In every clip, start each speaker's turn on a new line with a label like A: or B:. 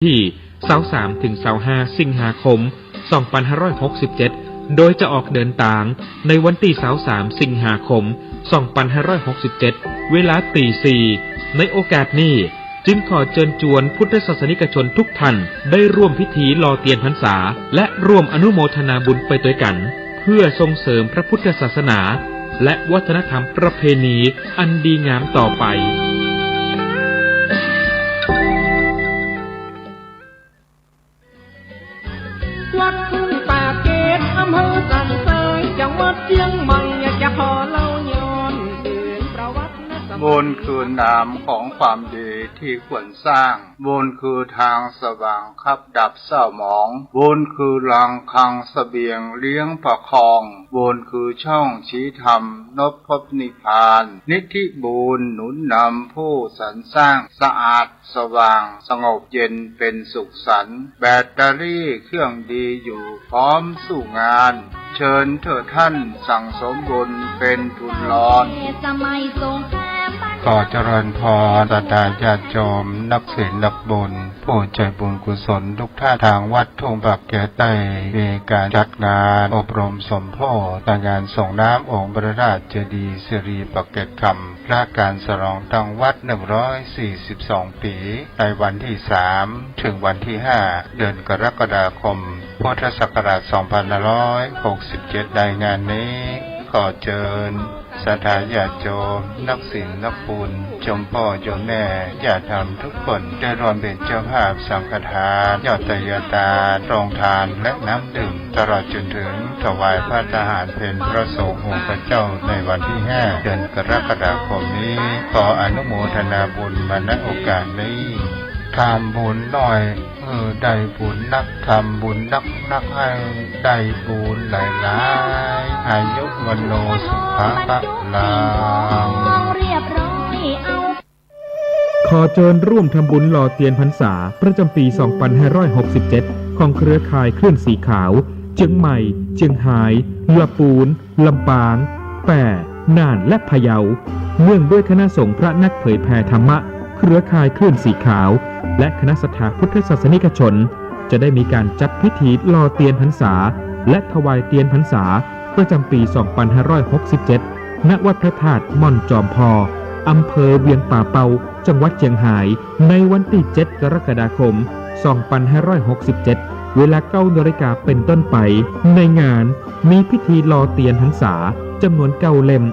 A: ที่23ถึง25สิงหาคม2567โดยจะออกเดินทางในวันที่23สิงหาคม2567เวลาตี 4ในโอกาสนี้จึงขอเชิญชวนพุทธศาสนิกชนทุกท่านได้ร่วมพิธีหล่อเทียนพรรษาและร่วมอนุโมทนาบุญไปด้วยกันเพื่อส่งเสริมพระพุทธศาสนาและวัฒนธรรมประเพณีอันดีงามต่อไป
B: วัดทุ่งตาเกตอำเภอสันทรายจังหวัดเชียงใหม่อยากจะขอเล่าย้อนคืนประวัติ
C: บุญคือน้ำของความดีที่ควรสร้างบุญคือทางสว่างขับดับเศร้าหมองบุญคือรังคังเสบียงเลี้ยงประคองบุญคือช่องชี้ธรรมนพพนิพพานนิธิบุญหนุนนำผู้สรรสร้างสะอาดสว่างสงบเย็นเป็นสุขสันต์แบตเตอรี่เครื่องดีอยู่พร้อมสู้งานเชิญเถิดท่านสั่งสมบุญเป็นทุนรอน
D: ขอเจริญพรศรัทธาญาติโยมนักศีลนักบุญผู้ใจบุญกุศลทุกท่าทางวัดทุ่งบักแก่ใต้มีการจัดงานอบรมสมโภชงานส่งน้ำองค์พระราชเจดีย์สิริปักเกตคำพระการฉลองตั้งวัด142 ปีในวันที่3ถึงวันที่5เดือนกรกฎาคมพุทธศักราช2567ในงานนี้ขอเชิญศรัทธาญาติโยมนักศีลนักบุญโยมพ่อโยมแม่ญาติธรรมทุกคนได้ร่วมเป็นเจ้าภาพสังฆทานยอดทายทานโรงทานและน้ำดื่มตลอดจนถึงถวายพระทหารเพลพระสงฆ์องค์พระเจ้าในวันที่5เดือนกรกฎาคมนี้ขออนุโมทนาบุญมาณโอกาสนี้ทำบุญหน่อยได้บุญนักทำบุญนักให้ได้บุญหลายอายุวันโนสุขะลัง
A: ขอเชิญร่วมทำบุญหล่อเทียนพรรษาประจำปี2567ของเครือข่ายคลื่นสีขาวเชียงใหม่เชียงรายลำพูนลำปางแป่น่านและพะเยาเนื่องด้วยคณะสงฆ์พระนักเผยแผ่ธรรมะเครือข่ายคลื่นสีขาวและคณะศรัทธาพุทธศาสนิกชนจะได้มีการจัดพิธีหล่อเทียนพรรษาและถวายเทียนพรรษาประจำปี2567ณวัดพระธาตุม่อนจอมพออำเภอเวียงป่าเปาจังหวัดเชียงรายในวันที่7กรกฎาคม2567เวลา 9 นาฬิกาเป็นต้นไปในงานมีพิธีหล่อเทียนพรรษาจำนวน9เล่ม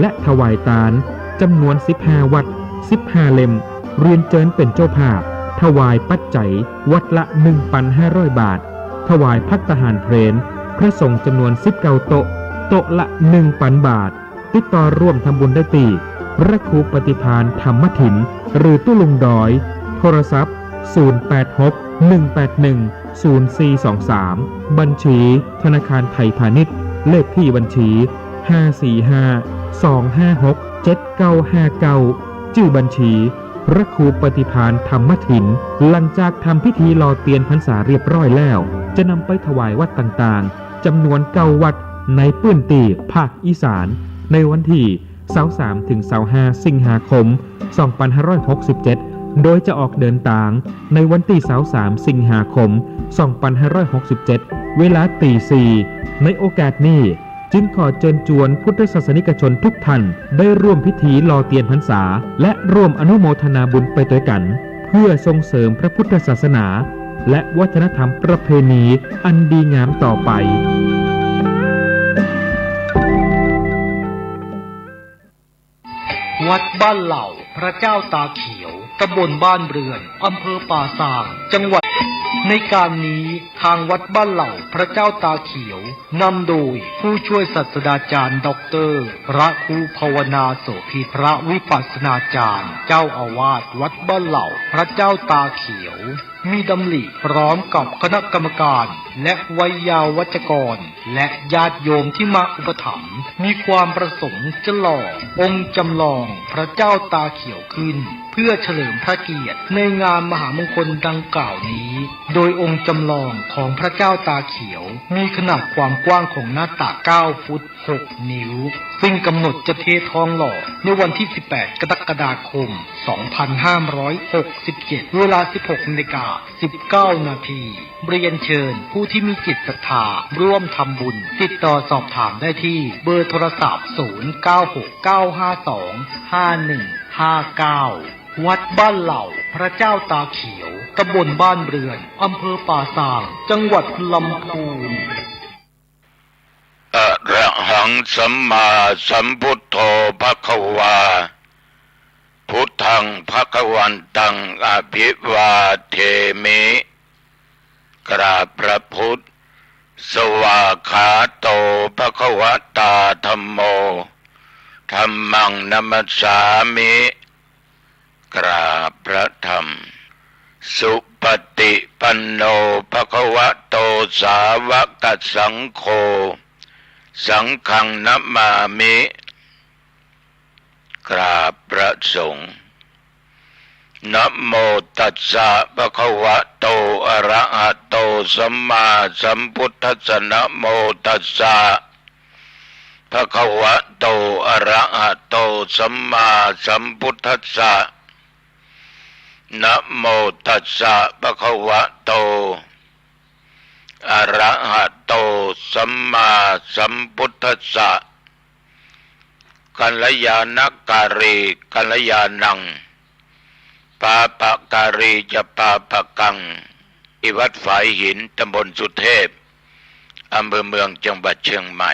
A: และถวายตาลจำนวน15วัด15เล่มเรียนเจิญเป็นเจ้าภาพถวายปัจจัยวัดละ 1,500 บาทถวายภัตตาหารเพลนพระสงฆ์จำนวน19โต๊ะละ 1,000 บาทติดต่อร่วมทำบุญได้ที่พระครูปฏิภาณธรรมถินหรือตู้ลุงดอยโทรศัพท์086-181-0423บัญชีธนาคารไทยพาณิชย์เลขที่บัญชี545-256-7959ชื่อบัญชีพระครูปฏิภาณธรรมถินหลังจากทำพิธีหล่อเทียนพรรษาเรียบร้อยแล้วจะนำไปถวายวัดต่างๆจำนวน9วัดในพื้นที่ภาคอีสานในวันที่23ถึง25สิงหาคม2567โดยจะออกเดินทางในวันที่23สิงหาคม2567เวลาตี 4ในโอกาสนี้จึงขอเชิญชวนพุทธศาสนิกชนทุกท่านได้ร่วมพิธีหล่อเทียนพรรษาและร่วมอนุโมทนาบุญไปด้วยกันเพื่อส่งเสริมพระพุทธศาสนาและวัฒนธรรมประเพณีอันดีงามต่อไป
E: วัดบ้านเหล่าพระเจ้าตาเขียวตำบลบ้านเรือนอำเภอป่าซางจังหวัดในการนี้ทางวัดบ้านเหล่าพระเจ้าตาเขียวนำโดยผู้ช่วยศาสตราจารย์ด็อกเตอร์พระครูภาวนาโสภิตพระวิปัสสนาจารย์เจ้าอาวาสวัดบ้านเหล่าพระเจ้าตาเขียวมีดำริพร้อมกับคณะกรรมการและวัยาวัจกรและญาติโยมที่มาอุปถัมภ์มีความประสงค์จะหล่อองค์จำลองพระเจ้าตาเขียวขึ้นเพื่อเฉลิมพระเกียรติในงานมหามงคลดังกล่าวนี้โดยองค์จำลองของพระเจ้าตาเขียวมีขนาดความกว้างของหน้าตัก9 ฟุต 6 นิ้วซึ่งกำหนดจะเททองหล่อในวันที่18 กรกฎาคม 2567 เวลา 16 นาฬิกา 19 นาทีเรียนเชิญผู้ที่มีจิตศรัทธาร่วมทำบุญติดต่อสอบถามได้ที่เบอร์โทรศัพท์ 0969525159 วัดบ้านเหล่าพระเจ้าตาเขียวตำบลบ้านเรือนอำเภอป่าซางจังหวัดลำพูน
F: อะระหังสัมมาสัมพุทโธภควาพุทธังภควันตังอภิวาเทมิกราบพระพุทธสวาขาโตภควตาธัมโมธัมมังนัมสสามิกราบพระธรรมสุปฏิปันโนภควโตสาวกสังโฆสังฆังนัมมามิกราบพระสงฆ์นะโมตัสสะภะคะวะโตอะระหะโตสัมมาสัมพุทธัสสะนะโมตัสสะภะคะวะโตอะระหะโตสัมมาสัมพุทธัสสะนะโมตัสสะภะคะวะโตอะระหะโตสัมมาสัมพุทธัสสะกัลยาณการีกัลยาณังปาปะการีจะปาปะกังที่วัดฝายหินตำบลสุเทพอำเภอเมืองจังหวัดเชียงใหม่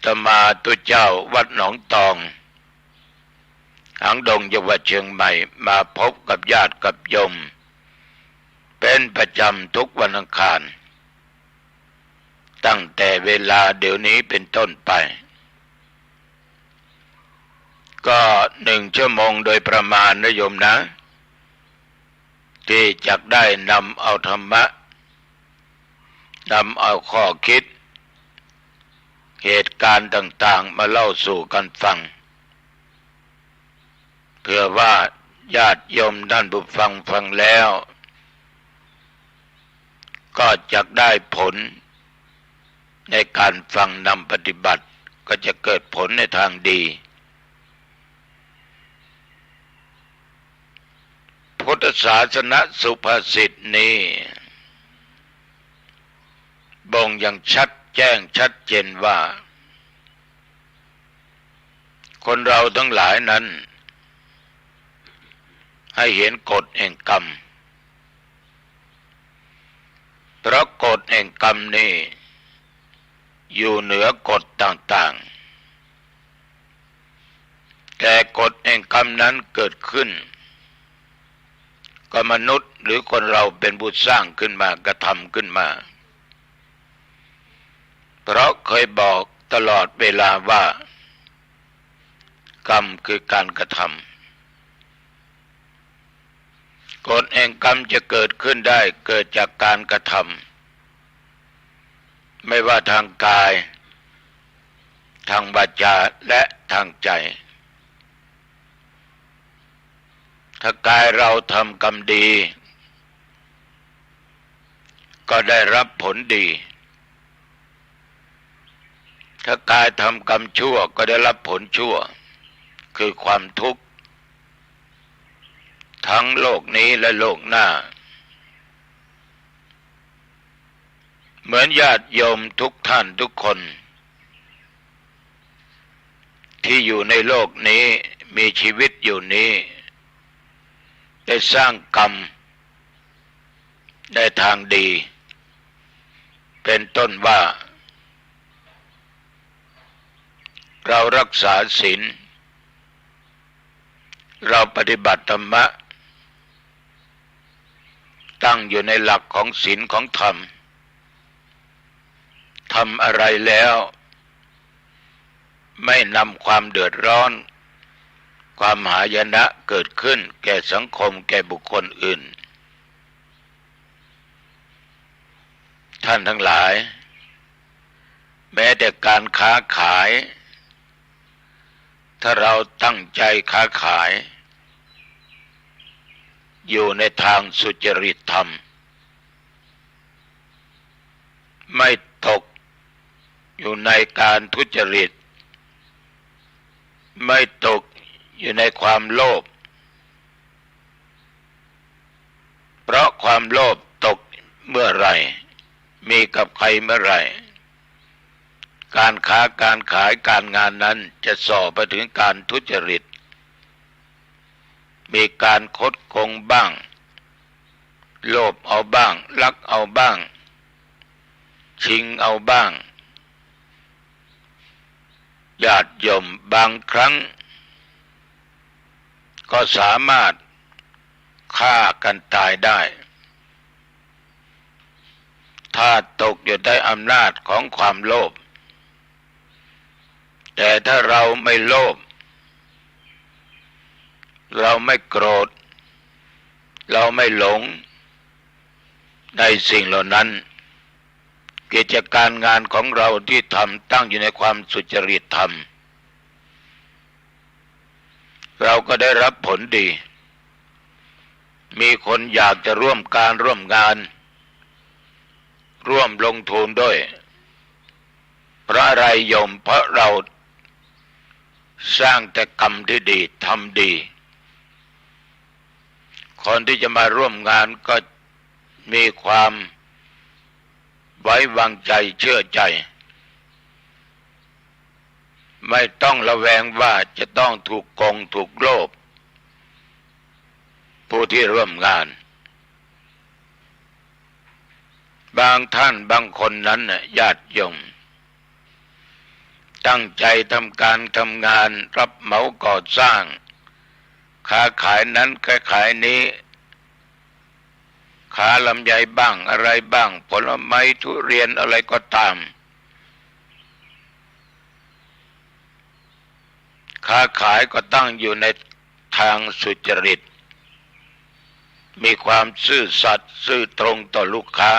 F: ตมาตุเจ้าวัดหนองตองหางดงจังหวัดเชียงใหม่มาพบกับญาติกับโยมเป็นประจำทุกวันอังคารตั้งแต่เวลาเดี๋ยวนี้เป็นต้นไปก็1 ชั่วโมงโดยประมาณนะโยมนะที่จะได้นำเอาธรรมะนำเอาข้อคิดเหตุการณ์ต่างๆมาเล่าสู่กันฟังเพื่อว่าญาติโยมท่านผู้ฟังฟังแล้วก็จะได้ผลในการฟังนำปฏิบัติก็จะเกิดผลในทางดีพุทธศาสนสุภาษิตนี้บ่งอย่างชัดแจ้งชัดเจนว่าคนเราทั้งหลายนั้นให้เห็นกฎแห่งกรรมเพราะกฎแห่งกรรมนี้อยู่เหนือกฎต่างๆแต่กฎแห่งกรรมนั้นเกิดขึ้นก็มนุษย์หรือคนเราเป็นผู้สร้างขึ้นมากระทำขึ้นมาเพราะเคยบอกตลอดเวลาว่ากรรมคือการกระทำกฎแห่งกรรมจะเกิดขึ้นได้เกิดจากการกระทำไม่ว่าทางกายทางวาจาและทางใจถ้ากายเราทำกรรมดีก็ได้รับผลดีถ้ากายทำกรรมชั่วก็ได้รับผลชั่วคือความทุกข์ทั้งโลกนี้และโลกหน้าเหมือนญาติโยมทุกท่านทุกคนที่อยู่ในโลกนี้มีชีวิตอยู่นี้ได้สร้างกรรมได้ทางดีเป็นต้นว่าเรารักษาศีลเราปฏิบัติธรรมะตั้งอยู่ในหลักของศีลของธรรมทำอะไรแล้วไม่นำความเดือดร้อนความหายนะเกิดขึ้นแก่สังคมแก่บุคคลอื่นท่านทั้งหลายแม้แต่การค้าขายถ้าเราตั้งใจค้าขายอยู่ในทางสุจริตธรรมไม่ตกอยู่ในการทุจริตไม่ตกอยู่ในความโลภ ความโลภตกเมื่อไหร่มีกับใครเมื่อไหร่การค้าการขายการงานนั้นจะส่อไปถึงการทุจริตมีการคดโกงบ้างโลภเอาบ้างลักเอาบ้างชิงเอาบ้างญาติโยมบางครั้งก็สามารถฆ่ากันตายได้ถ้าตกอยู่ใต้อำนาจของความโลภแต่ถ้าเราไม่โลภเราไม่โกรธเราไม่หลงในสิ่งเหล่านั้นกิจการงานของเราที่ทำตั้งอยู่ในความสุจริตธรรมเราก็ได้รับผลดีมีคนอยากจะร่วมการร่วมงานร่วมลงทุนด้วยเพราะอะไรโยมเพราะเราสร้างแต่กรรมที่ดีทำดีคนที่จะมาร่วมงานก็มีความไว้วางใจเชื่อใจไม่ต้องระแวงว่าจะต้องถูกโกงถูกโลภผู้ที่ร่วมงานบางท่านบางคนนั้นญาติโยมตั้งใจทำการทำงานรับเหมาก่อสร้างค้าขายนั้นค้าขายนี้ค้าลำไยบ้างอะไรบ้างผลไม้ทุเรียนอะไรก็ตามค้าขายก็ตั้งอยู่ในทางสุจริตมีความซื่อสัตย์ซื่อตรงต่อลูกค้า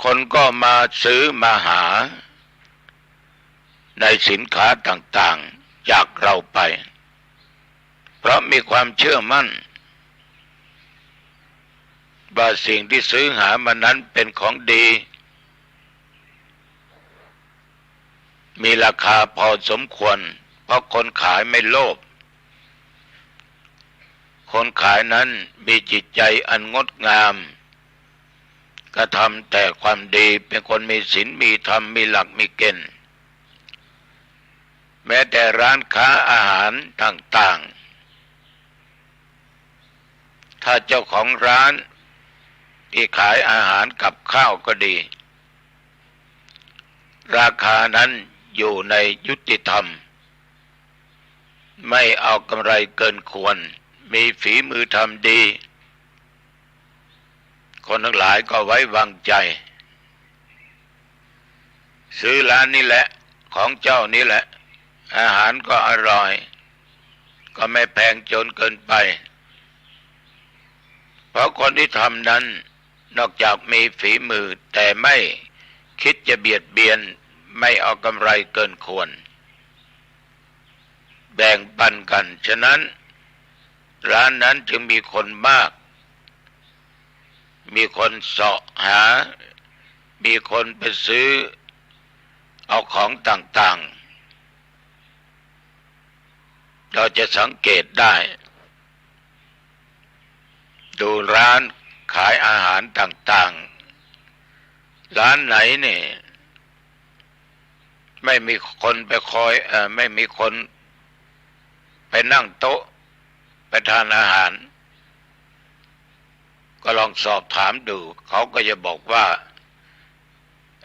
F: คนก็มาซื้อมาหาในสินค้าต่างๆจากเราไปเพราะมีความเชื่อมั่นว่าสิ่งที่ซื้อหามานั้นเป็นของดีมีราคาพอสมควรเพราะคนขายไม่โลภคนขายนั้นมีจิตใจอันงดงามกระทำแต่ความดีเป็นคนมีศีลมีธรรมมีหลักมีเกณฑ์แม้แต่ร้านค้าอาหารต่างๆถ้าเจ้าของร้านที่ขายอาหารกับข้าวก็ดีราคานั้นอยู่ในยุติธรรมไม่เอากำไรเกินควรมีฝีมือทำดีคนทั้งหลายก็ไว้วางใจซื้อร้านนี้แหละของเจ้านี้แหละอาหารก็อร่อยก็ไม่แพงจนเกินไปเพราะคนที่ทำนั้นนอกจากมีฝีมือแต่ไม่คิดจะเบียดเบียนไม่เอากำไรเกินควรแบ่งปันกันฉะนั้นร้านนั้นจึงมีคนมากมีคนเสาะหามีคนไปซื้อเอาของต่างๆเราจะสังเกตได้ดูร้านขายอาหารต่างๆร้านไหนเนี่ยไม่มีคนไปคอยไม่มีคนไปนั่งโต๊ะไปทานอาหารก็ลองสอบถามดูเขาก็จะบอกว่า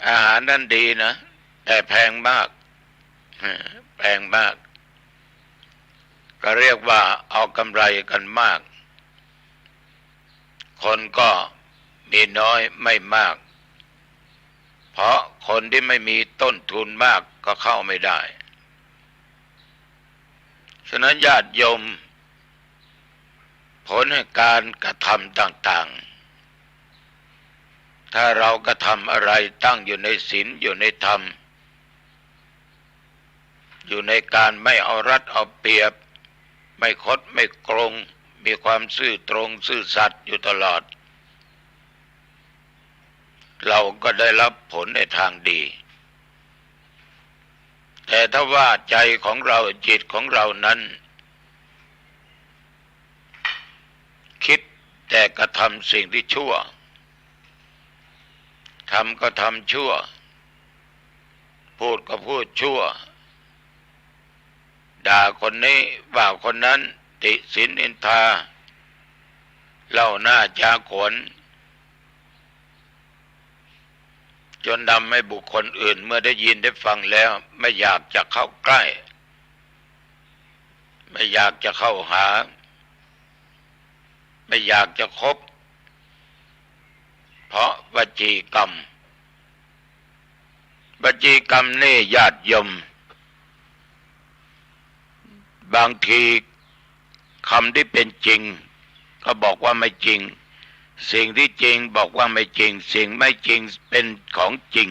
F: อาหารนั้นดีนะแต่แพงมากแพงมากก็เรียกว่าเอากำไรกันมากคนก็มีน้อยไม่มากเพราะคนที่ไม่มีต้นทุนมากก็เข้าไม่ได้ฉะนั้นญาติโยมผลแห่งการกระทำต่างๆถ้าเรากระทำอะไรตั้งอยู่ในศีลอยู่ในธรรมอยู่ในการไม่เอารัดเอาเปรียบไม่คดไม่โกงมีความซื่อตรงซื่อสัตย์อยู่ตลอดเราก็ได้รับผลในทางดีแต่ถ้าว่าใจของเราจิตของเรานั้นคิดแต่กระ ทำสิ่งที่ชั่วทำก็ทำชั่วพูดก็พูดชั่วด่าคนนี้ว่าคนนั้นติฉินนินทาเล่าหน้าจาขนจนทำให้บุคคลอื่นเมื่อได้ยินได้ฟังแล้วไม่อยากจะเข้าใกล้ไม่อยากจะเข้าหาไม่อยากจะคบเพราะวจีกรรมนี่ญาติโยมบางทีคำที่เป็นจริงก็บอกว่าไม่จริงสิ่งที่จริงบอกว่าไม่จริงสิ่งไม่จริงเป็นของจริง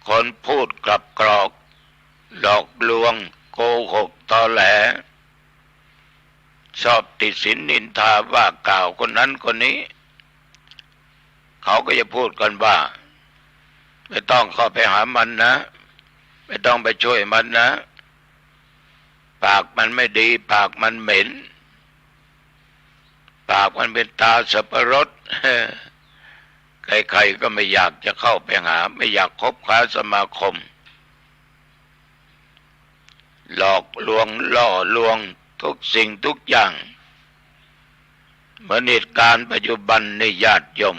F: คนพูดกลับกรอกหลอกลวงโกหกตอแหลชอบติฉินนินทาว่ากล่าวคนนั้นคนนี้เขาก็จะพูดกันว่าไม่ต้องเข้าไปหามันนะไม่ต้องไปช่วยมันนะปากมันไม่ดีปากมันเหม็นปากมันเป็นตาสับปะรด ใครๆก็ไม่อยากจะเข้าไปหาไม่อยากคบค้าสมาคมหลอกลวงล่อลวงทุกสิ่งทุกอย่างเหมือนเหตุการณ์ปัจจุบันในญาติโยม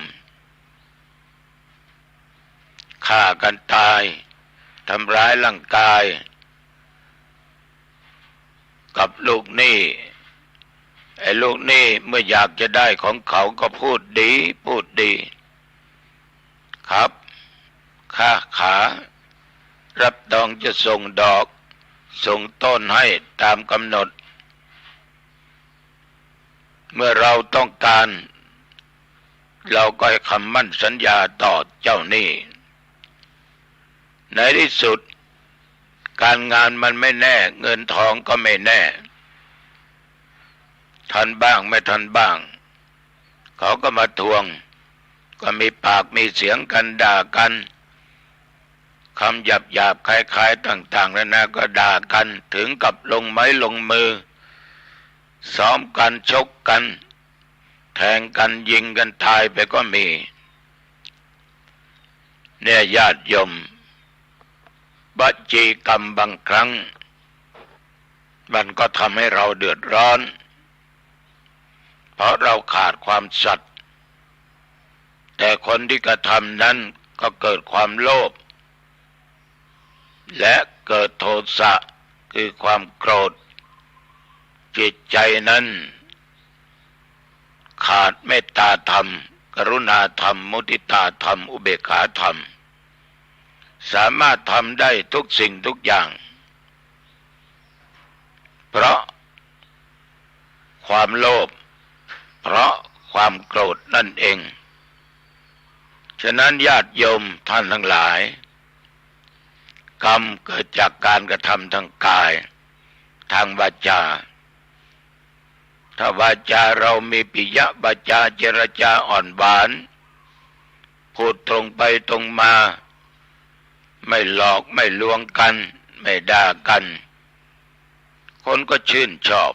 F: ฆ่ากันตายทำร้ายร่างกายกับลูกหนี้ไอ้ลูกหนี้เมื่ออยากจะได้ของเขาก็พูดดีครับค่าขารับดองจะส่งดอกส่งต้นให้ตามกำหนดเมื่อเราต้องการเราก็ให้คำมั่นสัญญาต่อเจ้าหนี้ในที่สุดการงานมันไม่แน่เงินทองก็ไม่แน่ทันบ้างไม่ทันบ้างเขาก็มาทวงก็มีปากมีเสียงกันด่ากันคำหยาบๆคล้ายๆต่างๆแล้วนะก็ด่ากันถึงกับลงไม้ลงมือซ้อมกันชกกันแทงกันยิงกันตายไปก็มีเนี่ยญาติโยมวจีกรรมบางครั้งมันก็ทำให้เราเดือดร้อนเพราะเราขาดความสัตย์แต่คนที่กระทำนั้นก็เกิดความโลภและเกิดโทสะคือความโกรธจิตใจนั้นขาดเมตตาธรรมกรุณาธรรมมุทิตาธรรมอุเบกขาธรรมสามารถทำได้ทุกสิ่งทุกอย่างเพราะความโลภเพราะความโกรธนั่นเองฉะนั้นญาติโยมท่านทั้งหลายกรรมเกิดจากการกระทำทางกายทางวาจาถ้าวาจาเรามีปิยวาจาเจรจาอ่อนหวานพูดตรงไปตรงมาไม่หลอกไม่ลวงกันไม่ด่ากันคนก็ชื่นชอบ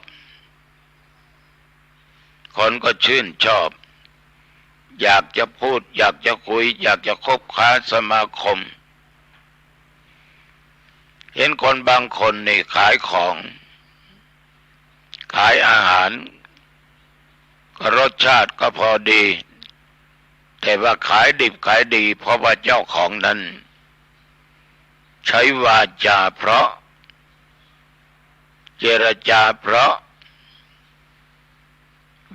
F: อยากจะพูดอยากจะคุยอยากจะคบค้าสมาคมเห็นคนบางคนนี่ขายของขายอาหารก็รสชาติก็พอดีแต่ว่าขายดิบขายดีเพราะว่าเจ้าของนั้นใช้วาจาเพราะเจรจาเพราะ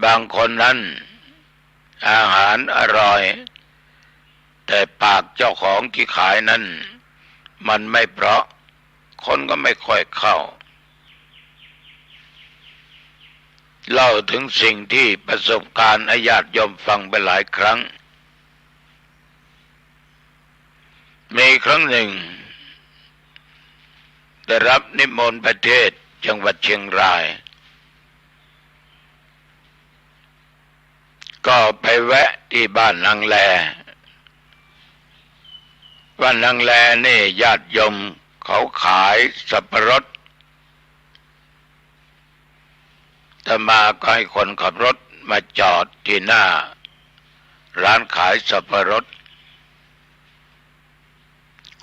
F: บางคนนั้นอาหารอร่อยแต่ปากเจ้าของที่ขายนั้นมันไม่เพราะคนก็ไม่ค่อยเข้าเล่าถึงสิ่งที่ประสบการณ์ญาติโยมฟังไปหลายครั้งมีครั้งหนึ่งได้รับนิมนต์ประเทศจังหวัดเชียงรายก็ไปแวะที่บ้านนางแลบ้านนางแลนี่ญาติโยมเขาขายสับปะรดอาตมาก็ให้คนขับรถ มาจอดที่หน้าร้านขายสับปะรด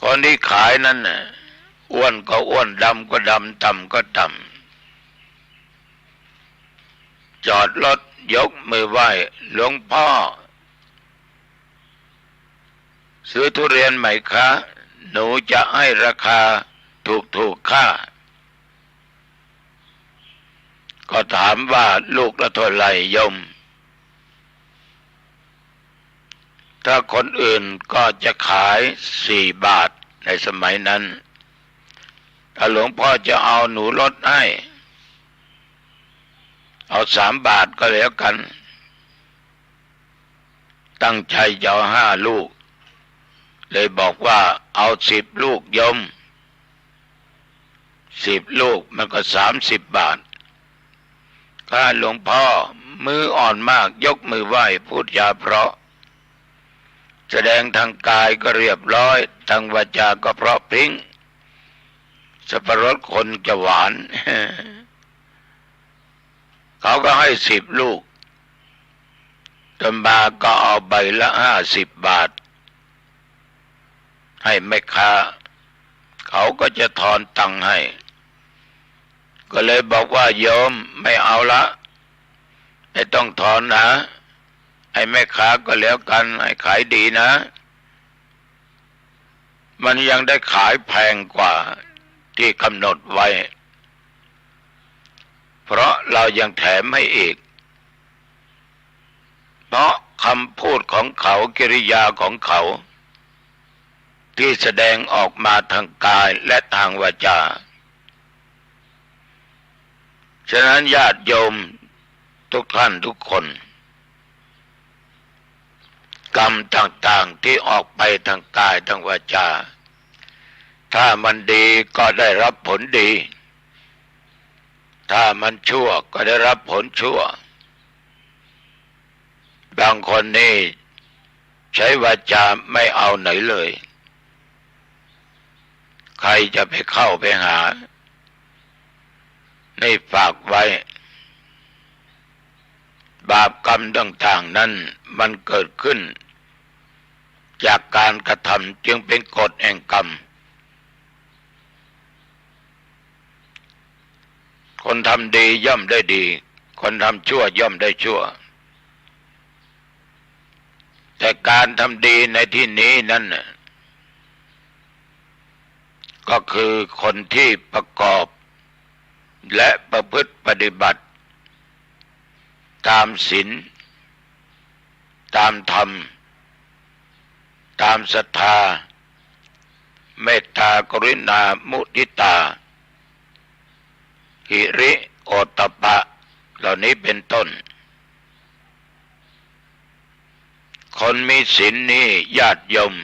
F: คนที่ขายนั้นน่ะอ้วนก็อ้วนดำก็ดำต่ำก็ต่ำจอดรถยกมือไหว้หลวงพ่อซื้อทุเรียนไหมคะหนูจะให้ราคาถูกค่าก็ถามว่าลูกละเท่าไหร่โยมถ้าคนอื่นก็จะขาย4 บาทในสมัยนั้นถ้าหลวงพ่อจะเอาหนูลดให้เอา3 บาทก็แล้วกันตั้งใจจะเอา5 ลูกเลยบอกว่าเอา10 ลูกโยม10 ลูกมันก็30 บาทข้าหลวงพ่อมืออ่อนมากยกมือไหว้พูดจาเพราะแสดงทางกายก็เรียบร้อยทางวาจาก็เพราะพริ้งสับปะรดคนจะหวาน เขาก็ให้10 ลูกตนมาก็เอาใบละ50 บาทให้แม่ค้าเขาก็จะทอนตังค์ให้ก็เลยบอกว่าโยมไม่เอาละไม่ต้องถอนนะให้แม่ค้าก็แล้วกันให้ขายดีนะมันยังได้ขายแพงกว่าที่กำหนดไว้เพราะเรายังแถมให้อีกเพราะคำพูดของเขากิริยาของเขาที่แสดงออกมาทางกายและทางวาจาฉะนั้นญาติโยมทุกท่านทุกคนกรรมต่างๆที่ออกไปทางกายทางวาจาถ้ามันดีก็ได้รับผลดีถ้ามันชั่วก็ได้รับผลชั่วบางคนนี่ใช้วาจาไม่เอาไหนเลยใครจะไปเข้าไปหานี่ฝากไว้บาปกรรมต่างๆนั้นมันเกิดขึ้นจากการกระทำจึงเป็นกฎแห่งกรรมคนทำดีย่อมได้ดีคนทำชั่วย่อมได้ชั่วแต่การทำดีในที่นี้นั้นก็คือคนที่ประกอบและประพฤติปฏิบัติตามศีลตามธรรมตามศรัทธาเมตตากรุณามุทิตาหิริโอตตัปปะเหล่านี้เป็นต้นคนมีศีลนี้ญาติโยม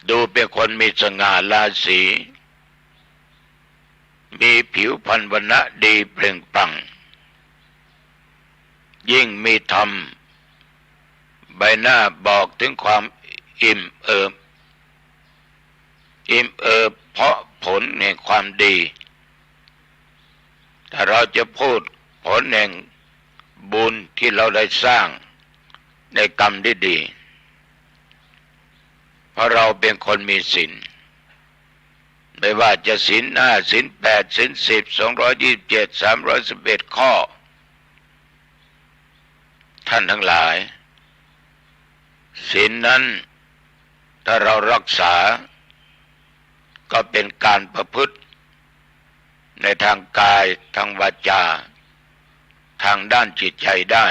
F: ดูเป็นคนมีสง่าราศีมีผิวพรรณวรรณะดีเปล่งปลั่งยิ่งมีธรรมใบหน้าบอกถึงความอิ่มเอิบเพราะผลแห่งความดีถ้าเราจะพูดผลแห่งบุญที่เราได้สร้างในกรรมที่ดีเพราะเราเป็นคนมีศีลไม่ว่าจะศีล5ศีล8ศีล10 227 311 ข้อท่านทั้งหลายศีลนั้นถ้าเรารักษาก็เป็นการประพฤติในทางกายทางวาจาทางด้านจิตใจได้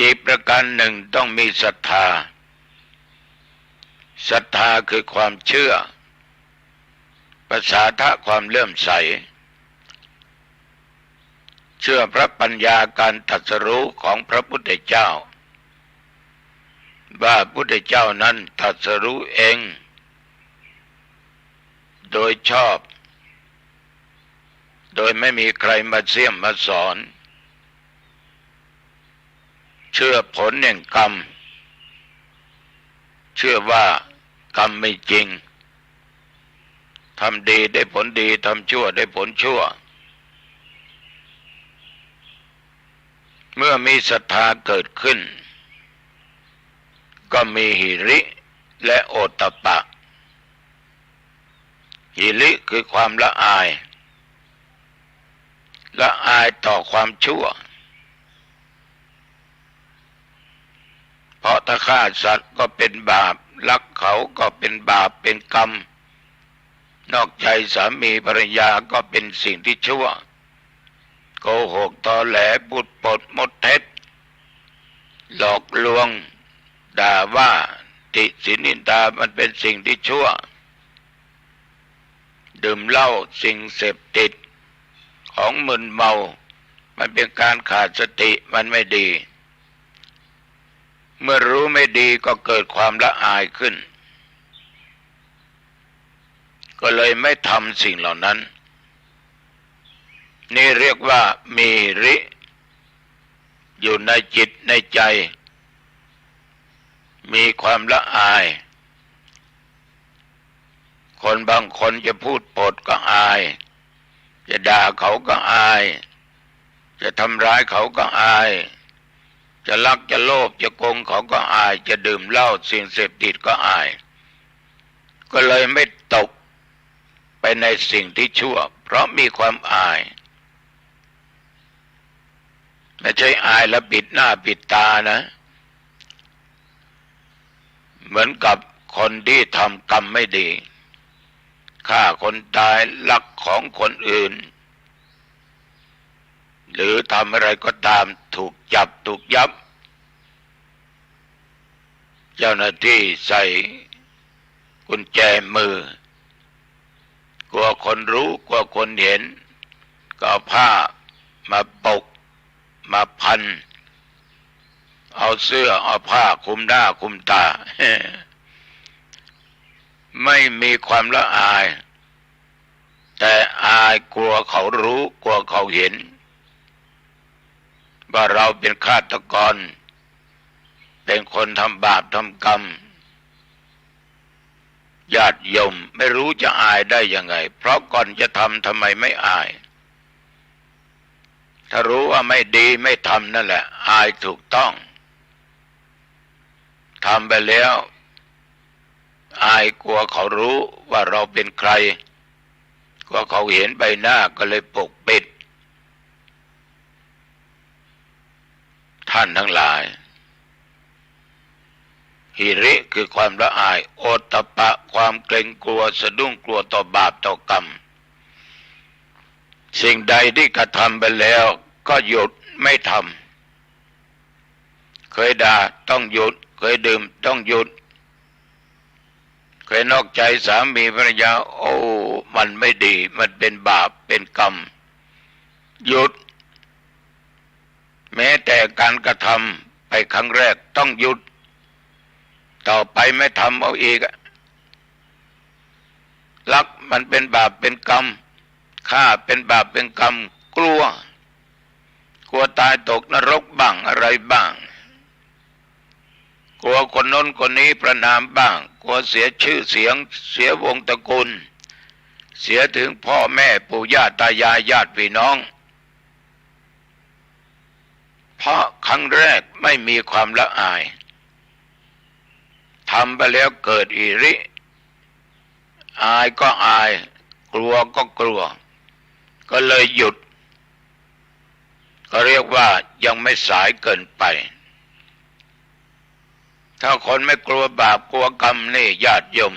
F: อีกประการหนึ่งต้องมีศรัทธาศรัทธาคือความเชื่อภาษาทะความเลื่อมใสเชื่อพระปัญญาการตรัสรู้ของพระพุทธเจ้าว่าพระพุทธเจ้านั้นตรัสรู้เองโดยชอบโดยไม่มีใครมาเสี่ยมมาสอนเชื่อผลแห่งกรรมเชื่อว่ากรรมไม่จริงทำดีได้ผลดีทำชั่วได้ผลชั่ว เมื่อมีศรัทธาเกิดขึ้นก็มีหิริและโอตตัปปะหิริคือความละอายต่อความชั่วเพราะถ้าฆ่าสัตว์ก็เป็นบาปลักเขาก็เป็นบาปเป็นกรรมนอกใจสามีภรรยาก็เป็นสิ่งที่ชั่วโกหกตอแหลพูดปดมดเท็จหลอกลวงด่าว่าติฉินนินทามันเป็นสิ่งที่ชั่วดื่มเหล้าสิ่งเสพติดของมึนเมามันเป็นการขาดสติมันไม่ดีเมื่อรู้ไม่ดีก็เกิดความละอายขึ้นก็เลยไม่ทำสิ่งเหล่านั้นนี่เรียกว่ามีริอยู่ในจิตในใจมีความละอายคนบางคนจะพูดปดก็อายจะด่าเขาก็อายจะทำร้ายเขาก็อายจะลักจะโลภจะโกงเขาก็อายจะดื่มเหล้าสิ่งเสพติดก็อายก็เลยไม่ตกไปในสิ่งที่ชั่วเพราะมีความอายไม่ใช่อายแล้วปิดหน้าปิดตานะเหมือนกับคนที่ทำกรรมไม่ดีฆ่าคนตายลักของคนอื่นหรือทำอะไรก็ตามถูกจับถูกยับเจ้าหน้าที่ใส่กุญแจมือกลัวคนรู้กลัวคนเห็นก็เอาผ้ามาปกมาพันเอาเสื้อเอาผ้าคลุมหน้าคลุมตา ไม่มีความละอายแต่อายกลัวเขารู้กลัวเขาเห็นว่าเราเป็นฆาตกรเป็นคนทำบาปทำกรรมญาติโยมไม่รู้จะอายได้ยังไงเพราะก่อนจะทำไมไม่อายถ้ารู้ว่าไม่ดีไม่ทำนั่นแหละอายถูกต้องทำไปแล้วอายกลัวเขารู้ว่าเราเป็นใครกลัวเขาเห็นใบหน้าก็เลยปกปิดท่านทั้งหลายหิริคือความละอายโอตตัปปะความเกรงกลัวสะดุ้งกลัวต่อบาปต่อกรรมสิ่งใดที่กระทำไปแล้วก็หยุดไม่ทำเคยด่าต้องหยุดเคยดื่มต้องหยุดเคยนอกใจสามีภรรยาโอ้มันไม่ดีมันเป็นบาปเป็นกรรมหยุดแม้แต่การกระทำไปครั้งแรกต้องหยุดต่อไปไม่ทำเอาอีกลักมันเป็นบาปเป็นกรรมฆ่าเป็นบาปเป็นกรรมกลัวตายตกนรกบ้างอะไรบ้างกลัวคนโน้นคนนี้ประณามบ้างกลัวเสียชื่อเสียงเสียวงตระกูลเสียถึงพ่อแม่ปู่ย่าตายายญาติพี่น้องเพราะครั้งแรกไม่มีความละอายทำไปแล้วเกิดหิริอายก็อายกลัวก็กลัวก็เลยหยุดก็เรียกว่ายังไม่สายเกินไปถ้าคนไม่กลัวบาปกลัวกรรมนี่ญาติโยม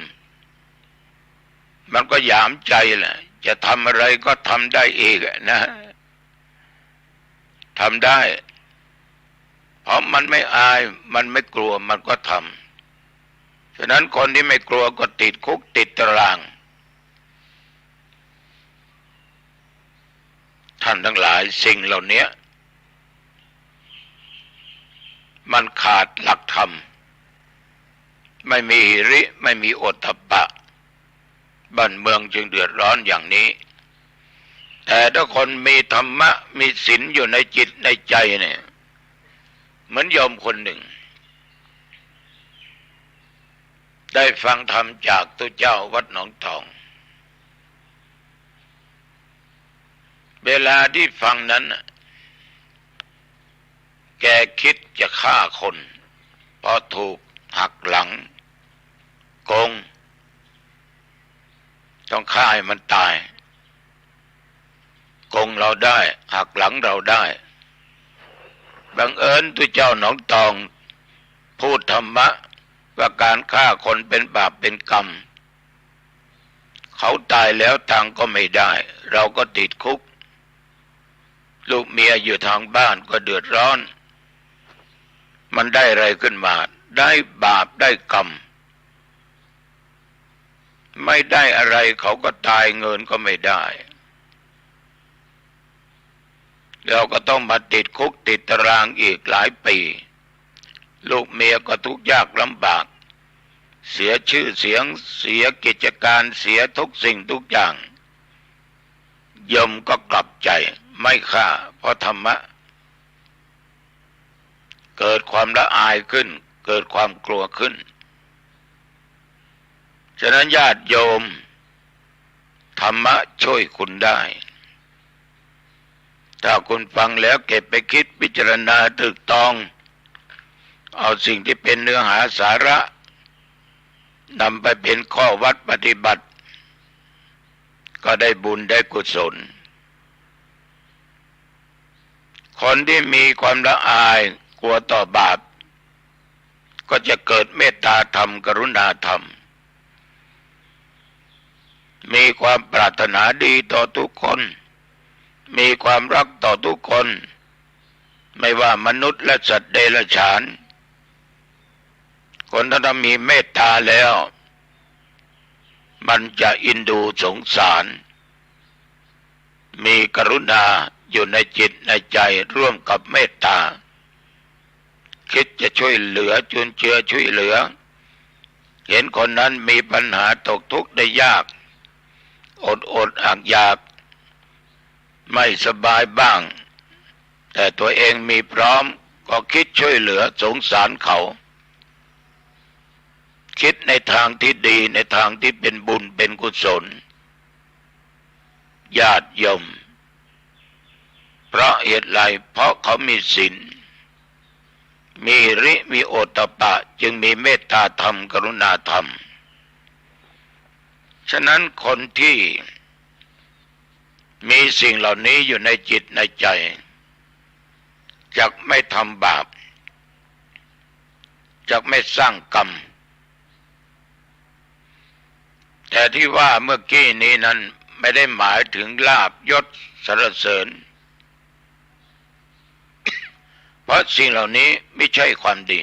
F: มันก็หยามใจแหละจะทำอะไรก็ทำได้อีกนะทำได้เพราะมันไม่อายมันไม่กลัวมันก็ทำฉะนั้นคนที่ไม่กลัวก็ติดคุกติดตารางท่านทั้งหลายสิ่งเหล่านี้มันขาดหลักธรรมไม่มีหิริไม่มีโอตตัปปะบ้านเมืองจึงเดือดร้อนอย่างนี้แต่ถ้าคนมีธรรมะมีศีลอยู่ในจิตในใจเนี่ยเหมือนโยมคนหนึ่งได้ฟังธรรมจากตัวเจ้าวัดหนองทองเวลาที่ฟังนั้น แกคิดจะฆ่าคนเพราะถูกหักหลังโกงต้องฆ่าให้มันตายโกงเราได้หักหลังเราได้บังเอิญตัวเจ้าหนองตองพูดธรรมะว่าการฆ่าคนเป็นบาปเป็นกรรมเขาตายแล้วทางก็ไม่ได้เราก็ติดคุกลูกเมียอยู่ทางบ้านก็เดือดร้อนมันได้อะไรขึ้นมาได้บาปได้กรรมไม่ได้อะไรเขาก็ตายเงินก็ไม่ได้เราก็ต้องมาติดคุกติดตารางอีกหลายปีลูกเมียก็ทุกข์ยากลำบากเสียชื่อเสียงเสียกิจการเสียทุกสิ่งทุกอย่างยมก็กลับใจไม่ฆ่าเพราะธรรมะเกิดความละอายขึ้นเกิดความกลัวขึ้นฉะนั้นญาติโยมธรรมะช่วยคุณได้ถ้าคุณฟังแล้วเก็บไปคิดพิจารณาตรึกตรองเอาสิ่งที่เป็นเนื้อหาสาระนำไปเป็นข้อวัดปฏิบัติก็ได้บุญได้กุศลคนที่มีความละอายกลัวต่อบาปก็จะเกิดเมตตาธรรมกรุณาธรรมมีความปรารถนาดีต่อทุกคนมีความรักต่อทุกคนไม่ว่ามนุษย์และสัตว์เดรัจฉานคนถ้ามีเมตตาแล้วมันจะอินดูสงสารมีกรุณาอยู่ในจิตในใจร่วมกับเมตตาคิดจะช่วยเหลือจุนเจือช่วยเหลือเห็นคนนั้นมีปัญหาตกทุกข์ได้ยากอดอยากไม่สบายบ้างแต่ตัวเองมีพร้อมก็คิดช่วยเหลือสงสารเขาคิดในทางที่ดีในทางที่เป็นบุญเป็นกุศลญาติโยมเพราะเหตุไรเพราะเขามีศีลมีริมีโอตตัปปะจึงมีเมตตาธรรมกรุณาธรรมฉะนั้นคนที่มีสิ่งเหล่านี้อยู่ในจิตในใจจักไม่ทำบาปจักไม่สร้างกรรมแต่ที่ว่าเมื่อกี้นี้นั้นไม่ได้หมายถึงลาภยศสรรเสริญเพราะสิ่งเหล่านี้ไม่ใช่ความดี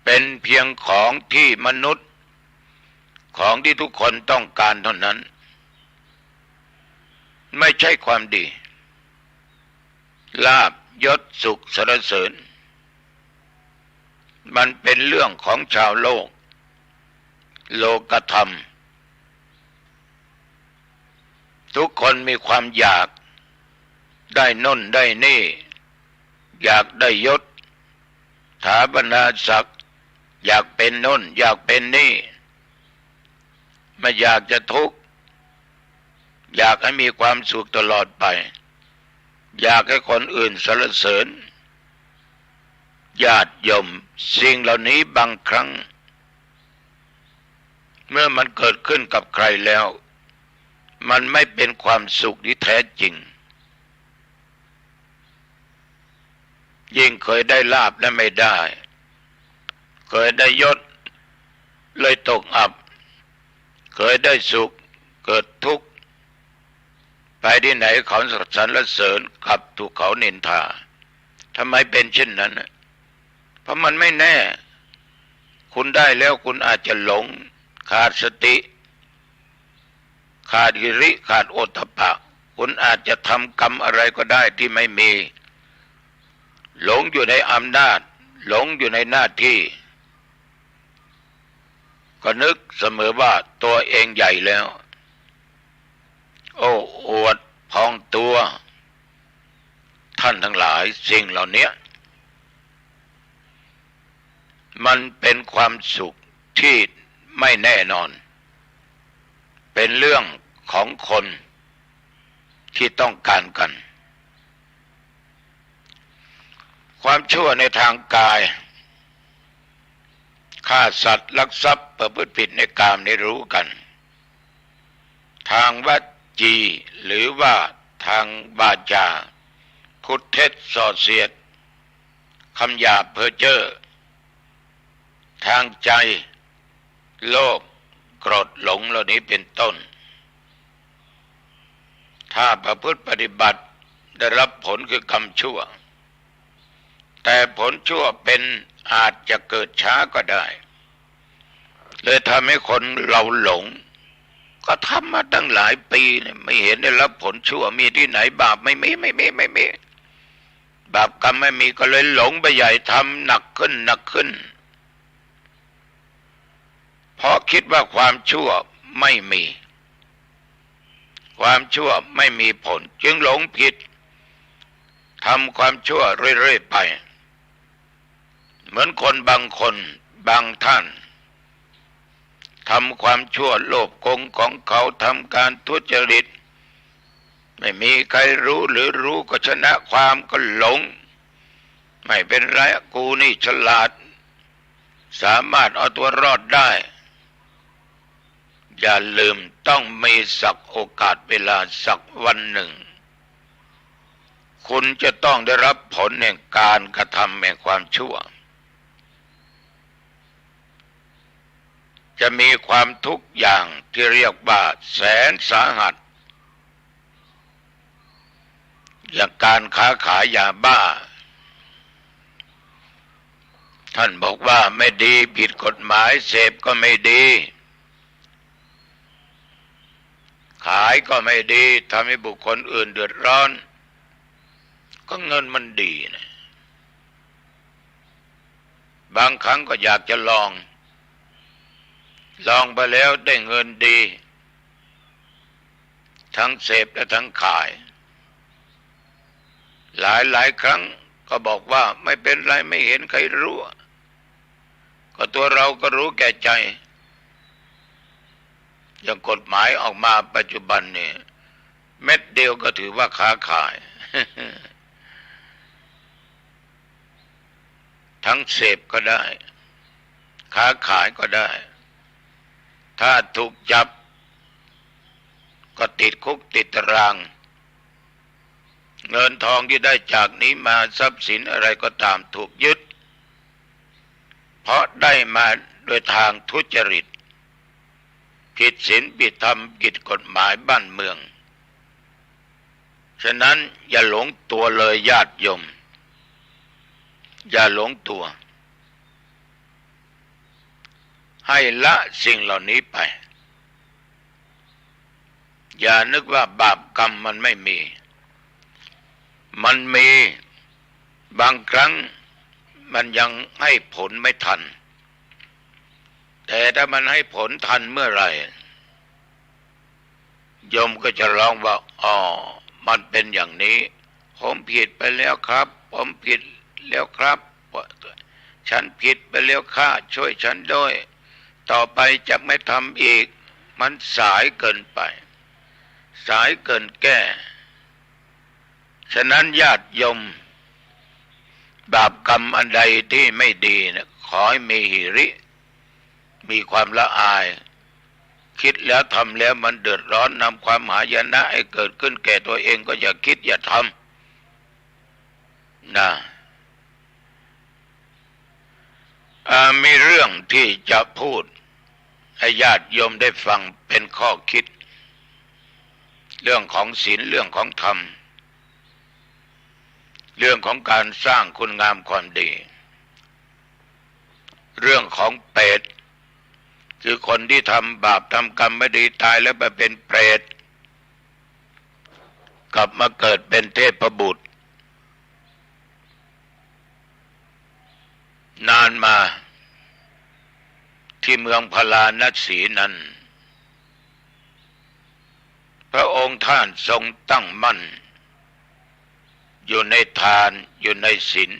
F: เป็นเพียงของที่มนุษย์ของที่ทุกคนต้องการเท่านั้นไม่ใช่ความดีลาภยศสุขสรรเสริญมันเป็นเรื่องของชาวโลกโลกธรรมทุกคนมีความอยากได้น่นได้นี่อยากได้ยศถาบรรดาศักดิ์อยากเป็นน่นอยากเป็นนี่ไม่อยากจะทุกข์อยากให้มีความสุขตลอดไปอยากให้คนอื่นสรรเสริญญาติโยมสิ่งเหล่านี้บางครั้งเมื่อมันเกิดขึ้นกับใครแล้วมันไม่เป็นความสุขที่แท้จริงยิ่งเคยได้ลาภและไม่ได้เคยได้ยศเลยตกอับเคยได้สุขเกิดทุกข์ไปที่ไหนเขาสรรเสริญกลับถูกเขานินทาทำไมเป็นเช่นนั้นเพราะมันไม่แน่คุณได้แล้วคุณอาจจะหลงขาดสติขาดหิริขาดโอตตัปปะคุณอาจจะทำกรรมอะไรก็ได้ที่ไม่มีหลงอยู่ในอำนาจหลงอยู่ในหน้าที่ก็นึกเสมอว่าตัวเองใหญ่แล้วโอ้อวดพองตัวท่านทั้งหลายสิ่งเหล่านี้มันเป็นความสุขที่ไม่แน่นอนเป็นเรื่องของคนที่ต้องการกัน ความชั่วในทางกายฆ่าสัตว์ลักทรัพย์ประพฤติผิดในกามนี่รู้กันทางวจีหรือว่าทางวาจาพูดเท็จส่อเสียดคำหยาบเพ้อเจ้อทางใจโลภโกรธหลงเหล่านี้เป็นต้นถ้าประพฤติปฏิบัติได้รับผลคือกรรมชั่วแต่ผลชั่วเป็นอาจจะเกิดช้าก็ได้เลยทำให้คนเราหลงก็ทำมาตั้งหลายปีไม่เห็นได้รับผลชั่วมีที่ไหนบาปไม่มีบาปกรรมไม่มีก็เลยหลงไปใหญ่ทำหนักขึ้นเพราะคิดว่าความชั่วไม่มีความชั่วไม่มีผลจึงหลงผิดทำความชั่วเรื่อยๆไปเหมือนคนบางคนบางท่านทำความชั่วโลภโกงของเขาทำการทุจริตไม่มีใครรู้หรือรู้ก็ชนะความก็หลงไม่เป็นไรกูนี่ฉลาดสามารถเอาตัวรอดได้อย่าลืมต้องมีสักโอกาสเวลาสักวันหนึ่งคุณจะต้องได้รับผลแห่งการกระทำแห่งความชั่วจะมีความทุกข์อย่างที่เรียกว่าแสนสาหัสอย่างการค้าขายยาบ้าท่านบอกว่าไม่ดีผิดกฎหมายเสพก็ไม่ดีขายก็ไม่ดีทำให้บุคคลอื่นเดือดร้อนก็เงินมันดีนะบางครั้งก็อยากจะลองไปแล้วได้เงินดีทั้งเสพและทั้งขายหลายครั้งก็บอกว่าไม่เป็นไรไม่เห็นใครรู้ก็ตัวเราก็รู้แก่ใจอย่างกฎหมายออกมาปัจจุบันเนี่ยเม็ดเดียวก็ถือว่าค้าขาย ทั้งเสพก็ได้ค้าขายก็ได้ถ้าถูกจับก็ติดคุกติดตารางเงินทองที่ได้จากนี้มาทรัพย์สินอะไรก็ตามถูกยึดเพราะได้มาโดยทางทุจริตผิดศีลผิดธรรมผิดกฎหมายบ้านเมืองฉะนั้นอย่าหลงตัวเลยญาติโยมอย่าหลงตัวให้ละสิ่งเหล่านี้ไปอย่านึกว่าบาปกรรมมันไม่มีมันมีบางครั้งมันยังให้ผลไม่ทันแต่ถ้ามันให้ผลทันเมื่อไหร่โยมก็จะร้องว่าอ๋อมันเป็นอย่างนี้ผมผิดไปแล้วครับผมผิดแล้วครับฉันผิดไปแล้วค่ะช่วยฉันด้วยต่อไปจะไม่ทำอีกมันสายเกินไปสายเกินแก้ฉะนั้นญาติโยมบาปกรรมอันใดที่ไม่ดีนะขอให้มีหิริมีความละอายคิดแล้วทำแล้วมันเดือดร้อนนำความหายนะให้เกิดขึ้นแก่ตัวเองก็อย่าคิดอย่าทำนะมีเรื่องที่จะพูดให้ญาติโยมได้ฟังเป็นข้อคิดเรื่องของศีลเรื่องของธรรมเรื่องของการสร้างคุณงามความดีเรื่องของเปรตคือคนที่ทำบาปทำกรรมไม่ดีตายแล้วไปเป็นเปรตกลับมาเกิดเป็นเทพบุตรนานมาที่เมืองพาราณสีนั้นพระองค์ท่านทรงตั้งมั่นอยู่ในทานอยู่ในศีล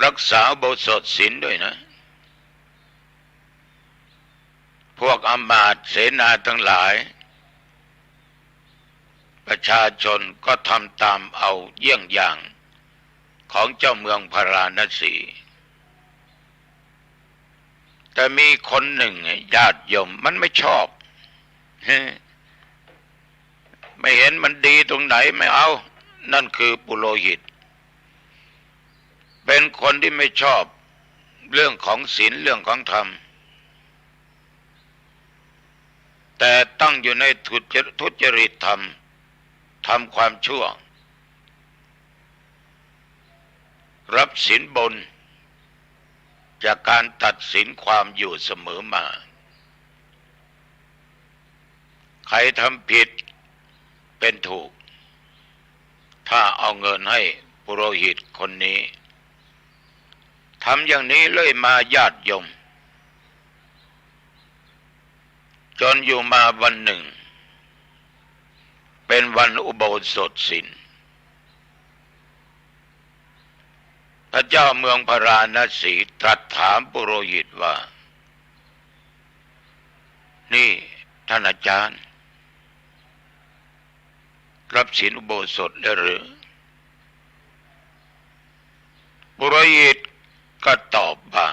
F: รักษาอุโบสถศีลด้วยนะพวกอมาตย์เสนาทั้งหลายประชาชนก็ทำตามเอาเยี่ยงอย่าง ของเจ้าเมืองพาราณสี แต่มีคนหนึ่งญาติโยมมันไม่ชอบไม่เห็นมันดีตรงไหนไม่เอานั่นคือปุโรหิตเป็นคนที่ไม่ชอบเรื่องของศีลเรื่องของธรรมแต่ตั้งอยู่ในทุจริตธรรมทำความชั่วรับสินบนจากการตัดสินความอยู่เสมอมาใครทำผิดเป็นถูกถ้าเอาเงินให้ปุโรหิตคนนี้ทำอย่างนี้เลยมาญาติโยมจนอยู่มาวันหนึ่งเป็นวันอุโบสถศีลพระเจ้าเมืองพาราณสีตรัสถามปุโรหิตว่านี่ท่านอาจารย์รับศีลอุโบสถแล้วหรือปุโรหิตก็ตอบว่า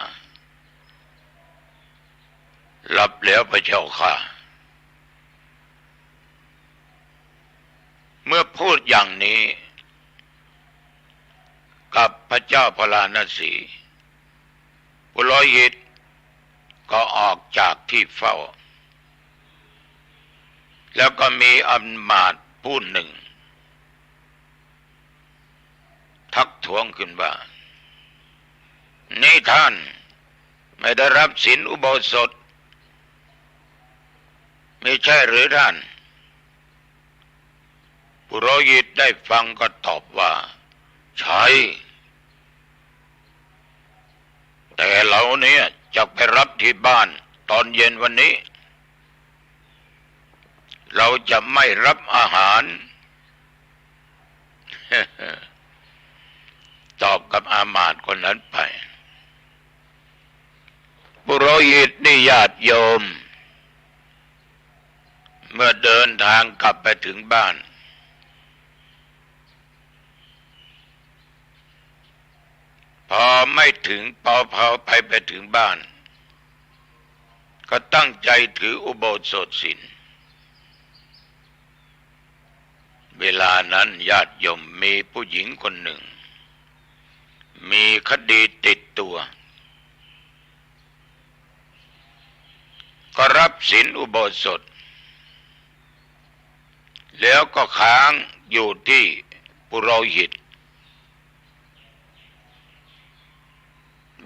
F: รับแล้วพระเจ้าค่ะเมื่อพูดอย่างนี้กับพระเจ้าพาราณสีปุโรหิตก็ออกจากที่เฝ้าแล้วก็มีอำมาตย์ผู้หนึ่งทักท้วงขึ้นว่านี่ท่านไม่ได้รับศีลอุโบสถไม่ใช่หรือท่านปุโรหิตได้ฟังก็ตอบว่าใช่แต่เราเนี่ยจะไปรับที่บ้านตอนเย็นวันนี้เราจะไม่รับอาหาร ตอบกับอามาตย์คนนั้นไปปุโรหิตนี่ญาติโยมเมื่อเดินทางกลับไปถึงบ้านพอไม่ถึงพอไปถึงบ้านก็ตั้งใจถืออุโบสถศีลเวลานั้นญาติโยมมีผู้หญิงคนหนึ่งมีคดีติดตัวก็รับศีลอุโบสถแล้วก็ค้างอยู่ที่ปุโรหิต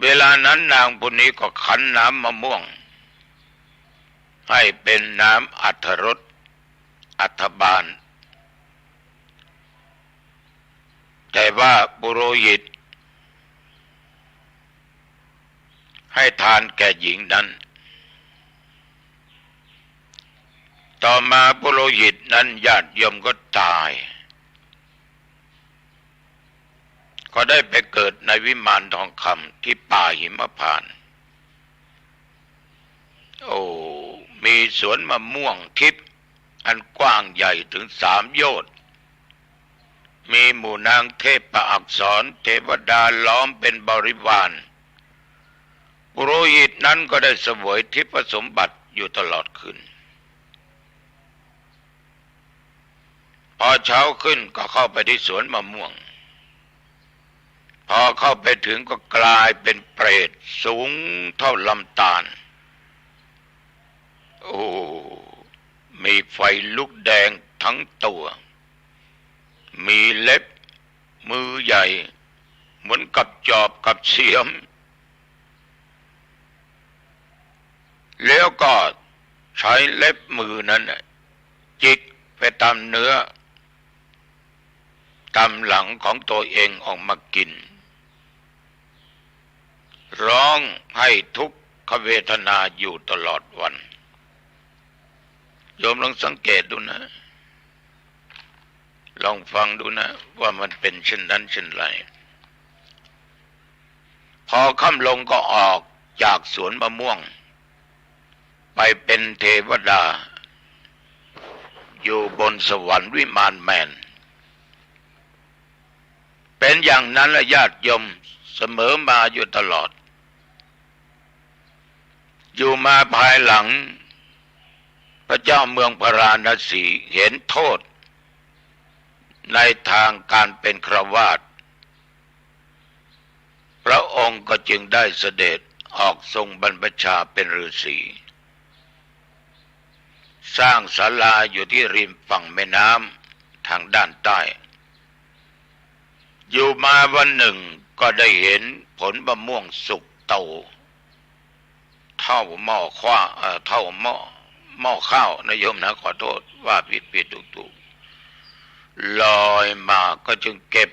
F: เวลานั้นนางผู้นี้ก็ขันน้ำมะม่วงให้เป็นน้ำอัฐรสอัฐบาลแต่ว่าปุโรหิตให้ทานแก่หญิงนั้นต่อมาปุโรหิตนั้นญาติโยมก็ตายก็ได้ไปเกิดในวิมานทองคำที่ป่าหิมพานต์มีสวนมะม่วงทิพย์อันกว้างใหญ่ถึง3 โยชน์มีหมู่นางเทพอักษรเทวดาล้อมเป็นบริวารปุโรหิตนั้นก็ได้เสวยทิพสมบัติอยู่ตลอดคืนพอเช้าขึ้นก็เข้าไปที่สวนมะม่วงพอเข้าไปถึงก็กลายเป็นเปรตสูงเท่าลำธารมีไฟลุกแดงทั้งตัวมีเล็บมือใหญ่เหมือนกับจอบกับเสียมแล้วก็ใช้เล็บมือนั้นจิกไปตามเนื้อตามหลังของตัวเองออกมากินร้องให้ทุกขเวทนาอยู่ตลอดวันโยมลองสังเกตดูนะลองฟังดูนะว่ามันเป็นเช่นนั้นเช่นไรพอค่ำลงก็ออกจากสวนมะม่วงไปเป็นเทวดาอยู่บนสวรรค์วิมานแมน เป็นอย่างนั้นและญาติโยมเสมอมาอยู่ตลอดอยู่มาภายหลังพระเจ้าเมืองพาราณสีเห็นโทษในทางการเป็นฆราวาสพระองค์ก็จึงได้เสด็จออกทรงบรรพชาเป็นฤาษีสร้างศาลาอยู่ที่ริมฝั่งแม่น้ำทางด้านใต้อยู่มาวันหนึ่งก็ได้เห็นผลมะม่วงสุกโตเท่าหม้อข้าวนะโยมนะขอโทษว่าผิดถูกลอยมาก็จึงเก็บ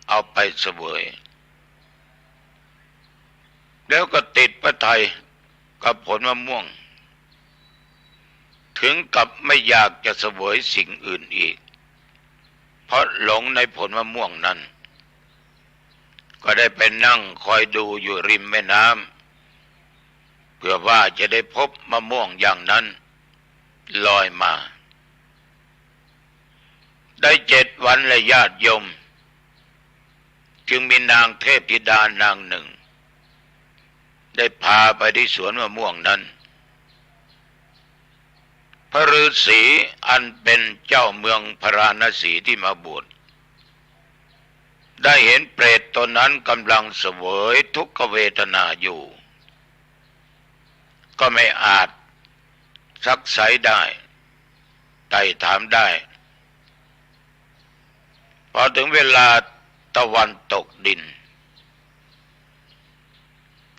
F: เอาไปเสวยแล้วก็ติดพระทัยกับผลมะม่วงถึงกับไม่อยากจะเสวยสิ่งอื่นอีกเพราะหลงในผลมะม่วงนั้นก็ได้ไปนั่งคอยดูอยู่ริมแม่น้ำเพื่อว่าจะได้พบมะม่วงอย่างนั้นลอยมาได้7 วันและญาติโยมจึงมีนางเทพธิดานางหนึ่งได้พาไปที่สวนมะม่วงนั้นพระฤาษีอันเป็นเจ้าเมืองพาราณสีที่มาบวชได้เห็นเปรตตนนั้นกำลังเสวยทุกขเวทนาอยู่ก็ไม่อาจซักไซ้ได้ไต่ถามได้พอถึงเวลาตะวันตกดิน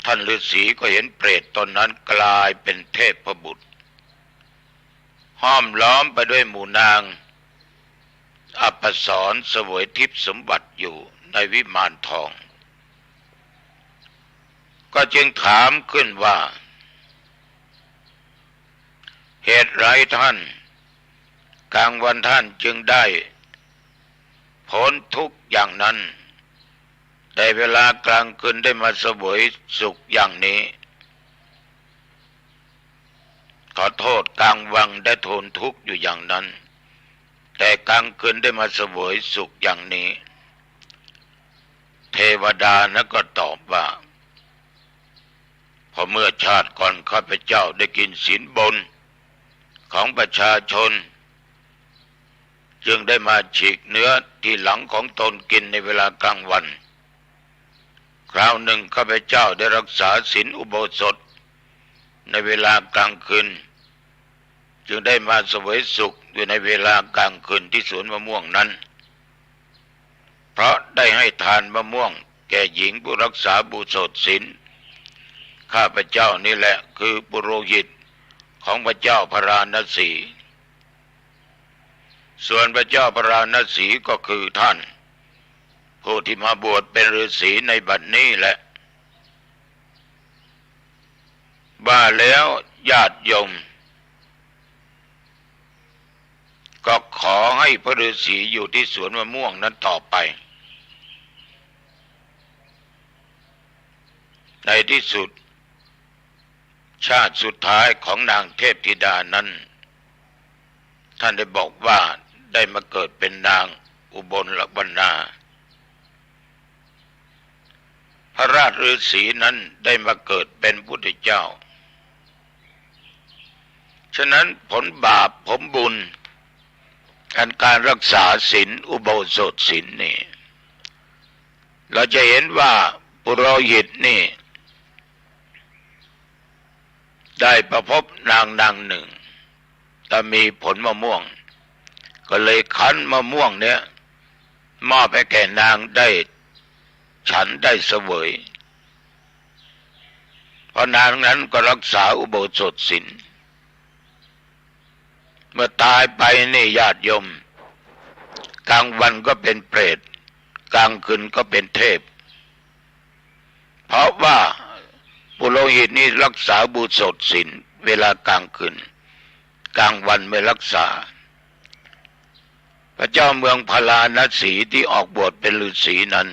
F: ท่านฤาษีก็เห็นเปรตตนนั้นกลายเป็นเทพบุตรห้อมล้อมไปด้วยหมู่นางอัปสรเสวยทิพย์สมบัติอยู่ในวิมานทองก็จึงถามขึ้นว่าเหตุไรท่านกลางวันท่านจึงได้พ้นทุกข์อย่างนั้นแต่เวลากลางคืนได้มาเสวยสุขอย่างนี้ขอโทษกลางวันได้ทนทุกข์อยู่อย่างนั้นแต่กลางคืนได้มาเสวยสุขอย่างนี้เทวดานั้นก็ตอบว่าพอเมื่อชาติก่อนข้าพเจ้าได้กินศีลบนของประชาชนจึงได้มาฉีกเนื้อที่หลังของตนกินในเวลากลางวันคราวหนึ่งข้าพเจ้าได้รักษาศีลอุโบสถในเวลากลางคืนจึงได้มาเสวยสุขอยู่ในเวลากลางคืนที่สวนมะม่วงนั้นเพราะได้ให้ทานมะม่วงแก่หญิงผู้รักษาอุโบสถศีลข้าพเจ้านี่แหละคือปุโรหิตของพระเจ้าพาราณสีส่วนพระเจ้าพาราณสีก็คือท่านผู้ที่มาบวชเป็นฤาษีในบัดนี้แหละว่าแล้วญาติโยมก็ขอให้พระฤาษีอยู่ที่สวนมะม่วงนั้นต่อไปในที่สุดชาติสุดท้ายของนางเทพธิดานั้นท่านได้บอกว่าได้มาเกิดเป็นนางอุบลวรรณาพระราชฤาษีนั้นได้มาเกิดเป็นพุทธเจ้าฉะนั้นผลบาปผลบุญการรักษาศีลอุโบสถศีลนี่เราจะเห็นว่าปุโรหิตนี่ได้ประพบนางหนึ่งแต่มีผลมะม่วงก็เลยคั้นมะม่วงเนี้ยมอบให้แก่นางได้ฉันได้เสวยเพราะนางนั้นก็รักษาอุโบสถศีลเมื่อตายไปนี่ญาติโยมกลางวันก็เป็นเปรตกลางคืนก็เป็นเทพเพราะว่าปุโรหิตนี่รักษาอุโบสถศีลเวลากลางคืนกลางวันไม่รักษาพระเจ้าเมืองพาราณสีที่ออกบวชเป็นฤาษีนั้น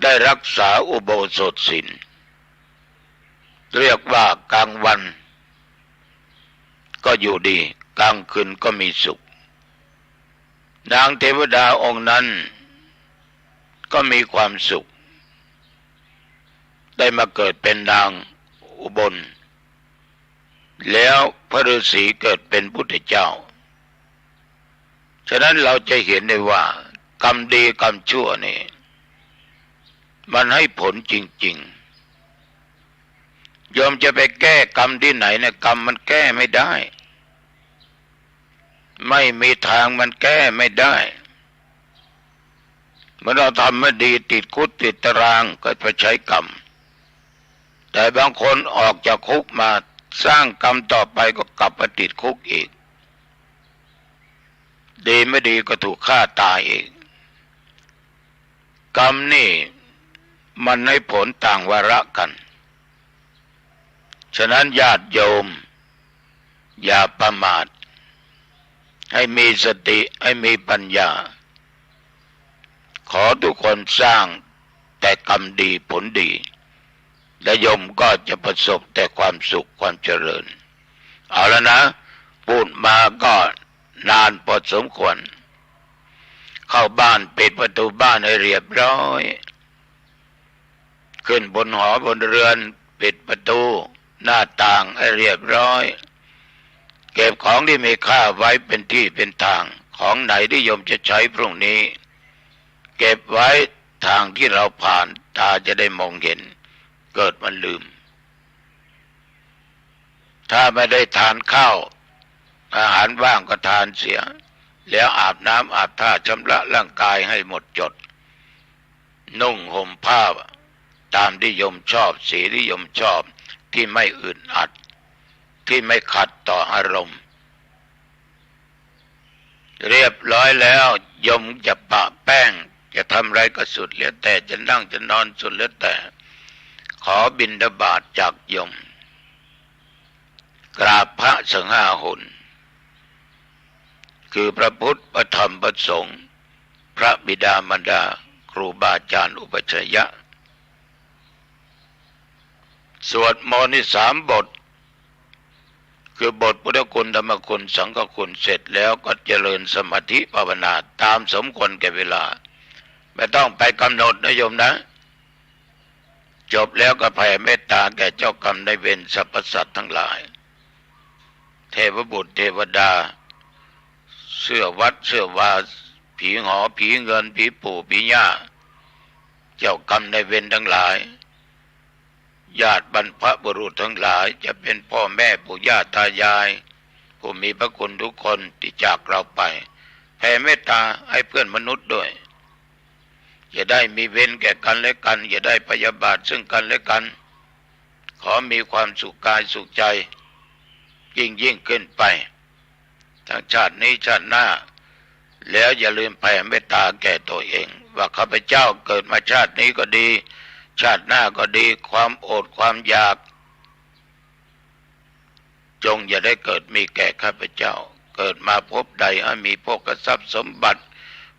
F: ได้รักษาอุโบสถศีลเรียกว่ากลางวันก็อยู่ดีกลางคืนก็มีสุขนางเทวดาองค์นั้น ก็มีความสุขได้มาเกิดเป็นนางอุบลแล้วพระฤาษีเกิดเป็นพุทธเจ้าฉะนั้นเราจะเห็นได้ว่ากรรมดีกรรมชั่วนี่มันให้ผลจริงๆโยมจะไปแก้กรรมที่ไหนเนี่ยกรรมมันแก้ไม่ได้ไม่มีทางมันแก้ไม่ได้เมื่อเราทำไม่ดีติดคุกติดตารางก็ไปใช้กรรมแต่บางคนออกจากคุกมาสร้างกรรมต่อไปก็กลับมาติดคุกอีกดีไม่ดีก็ถูกฆ่าตายอีกกรรมนี่มันให้ผลต่างวาระกันฉะนั้นญาติโยมอย่าประมาทให้มีสติให้มีปัญญาขอทุกคนสร้างแต่กรรมดีผลดีและโยมก็จะประสบแต่ความสุขความเจริญเอาแล้วนะพูดมาก็นานพอสมควรเข้าบ้านปิดประตูบ้านให้เรียบร้อยขึ้นบนหอบนเรือนปิดประตูหน้าต่างให้เรียบร้อยเก็บของที่มีค่าไว้เป็นที่เป็นทางของไหนที่โยมจะใช้พรุ่งนี้เก็บไว้ทางที่เราผ่านตาจะได้มองเห็นเกิดมันลืมถ้าไม่ได้ทานข้าวอาหารว่างก็ทานเสียแล้วอาบน้ำอาบท่าชำระร่างกายให้หมดจดนุ่งห่มผ้าตามที่โยมชอบสีที่โยมชอบที่ไม่อึดอัดที่ไม่ขัดต่ออารมณ์เรียบร้อยแล้วโยมจะปะแป้งจะทำอะไรก็สุดแล้วแต่จะนั่งจะนอนสุดแล้วแต่ขอบิณฑบาตจากโยมกราบพระสงฆ์5 หนคือพระพุทธพระธรรมพระสงฆ์พระบิดามารดาครูบาอาจารย์อุปัชฌายะสวดมนต์นี่3 บทคือบทพุทธคุณธรรมคุณสังฆคุณเสร็จแล้วก็เจริญสมาธิภาวนาตามสมควรแก่เวลาไม่ต้องไปกำหนดนะโยมนะจบแล้วก็แผ่เมตตาแก่เจ้ากรรมนายเวรสรรพสัตว์ทั้งหลายเทพบุตรเทวดาเสื้อวัดเสื้อวาผีหอผีเงินผีปู่ผีย่าเจ้ากรรมนายเวรทั้งหลายญาติบรรพบุรุษทั้งหลายจะเป็นพ่อแม่ปู่ย่าตายายผู้มีพระคุณทุกคนที่จากเราไปแผ่เมตตาให้เพื่อนมนุษย์ด้วยอย่าได้มีเวรแก่กันและกันอย่าได้พยาบาทซึ่งกันและกันขอมีความสุขกายสุขใจยิ่งขึ้นไปทั้งชาตินี้ชาติหน้าแล้วอย่าลืมแผ่เมตตาแก่ตัวเองว่าข้าพเจ้าเกิดมาชาตินี้ก็ดีชาติหน้าก็ดีความอดความอยากจงอย่าได้เกิดมีแก่ข้าพเจ้าเกิดมาพบใดให้มีโภคทรัพย์สมบัติ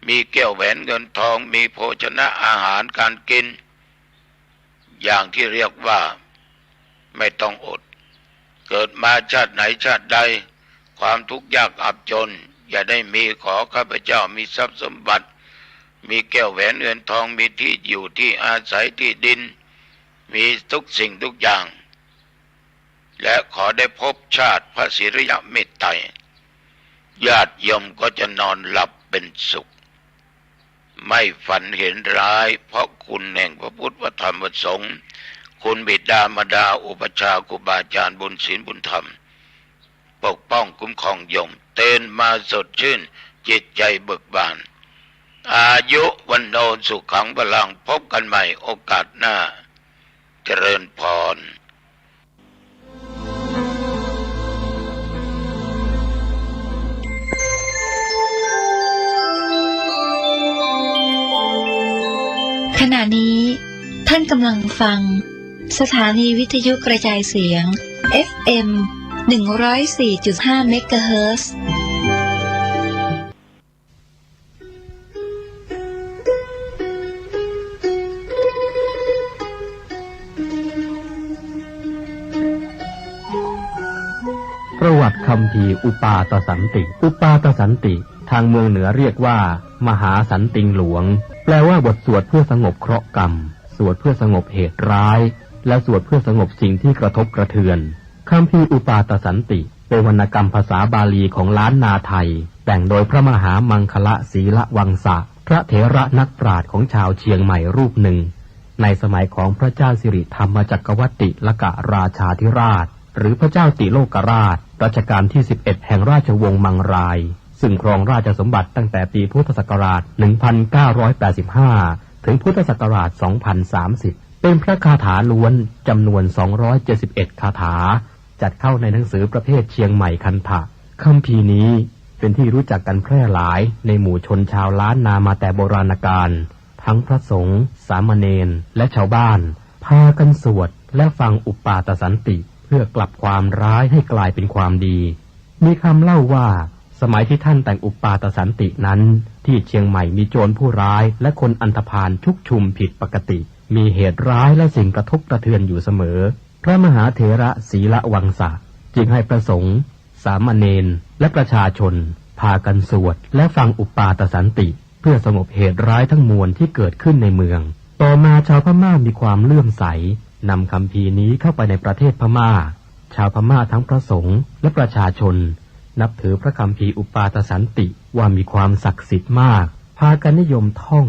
F: มีแก้วแหวนเงินทองมีโภชนะอาหารการกินอย่างที่เรียกว่าไม่ต้องอดเกิดมาชาติไหนชาติใดความทุกข์ยากอับจนอย่าได้มีขอข้าพเจ้ามีทรัพย์สมบัติมีแก้วแหวนเงินทองมีที่อยู่ที่อาศัยที่ดินมีทุกสิ่งทุกอย่างและขอได้พบชาติพระศิริยเมตไตรญาติโยมก็จะนอนหลับเป็นสุขไม่ฝันเห็นร้ายเพราะคุณแห่งพระพุทธพระธรรมพระสงฆ์คุณบิดามารดาอุปชาครูบาอาจารย์บุญศีลบุญธรรมปกป้องคุ้มครองโยมเตือนมาสดชื่นจิตใจเบิกบานอายุวันโนสุขังพลังพบกันใหม่โอกาสหน้าเจริญพร
G: ขณะนี้ท่านกำลังฟังสถานีวิทยุกระจายเสียง FM 104.5 เมกะเฮิรตซ์
H: ประวัติคัมภีร์อุปาตสันติทางเมืองเหนือเรียกว่ามหาสันติงหลวงเป็น ลว่าบทสวดเพื่อสงบเคราะห์กรรมสวดเพื่อสงบเหตุร้ายและสวดเพื่อสงบสิ่งที่กระทบกระเทือนคัมภีร์อุปาตสันติเป็นวรรณกรรมภาษาบาลีของล้านนาไทยแต่งโดยพระมหามังคละศีละวังสะพระเถระนักปราชญ์ของชาวเชียงใหม่รูปหนึ่งในสมัยของพระเจ้าสิริธรรมจักรวรรดิลกราชาธิราชหรือพระเจ้าติโลกราชรัชกาลที่11แห่งราชวงศ์มังรายซึ่งครองราชสมบัติตั้งแต่ปีพุทธศักราช 1985 ถึงพุทธศักราช 2030 เป็นพระคาถาล้วนจำนวน 271 คาถาจัดเข้าในหนังสือประเภทเชียงใหม่คันธะคัมภีร์นี้เป็นที่รู้จักกันแพร่หลายในหมู่ชนชาวล้านนามาแต่โบราณกาลทั้งพระสงฆ์สามเณรและชาวบ้านพากันสวดและฟังอุปาตสันติเพื่อกลับความร้ายให้กลายเป็นความดีมีคำเล่าว่าสมัยที่ท่านแต่งอุปาตสันตินั้นที่เชียงใหม่มีโจรผู้ร้ายและคนอันธพาลชุกชุมผิดปกติมีเหตุร้ายและสิ่งกระทบกระเทือนอยู่เสมอพระมหาเถระศีละวังสะจึงให้พระสงฆ์สามเณรและประชาชนพากันสวดและฟังอุปาตสันติเพื่อสงบเหตุร้ายทั้งมวลที่เกิดขึ้นในเมืองต่อมาชาวพม่ามีความเลื่อมใสนำคัมภีร์นี้เข้าไปในประเทศพม่าชาวพม่าทั้งพระสงฆ์และประชาชนนับถือพระคัมภีร์อุปาตสันติว่ามีความศักดิ์สิทธิ์มากพากันนิยมท่อง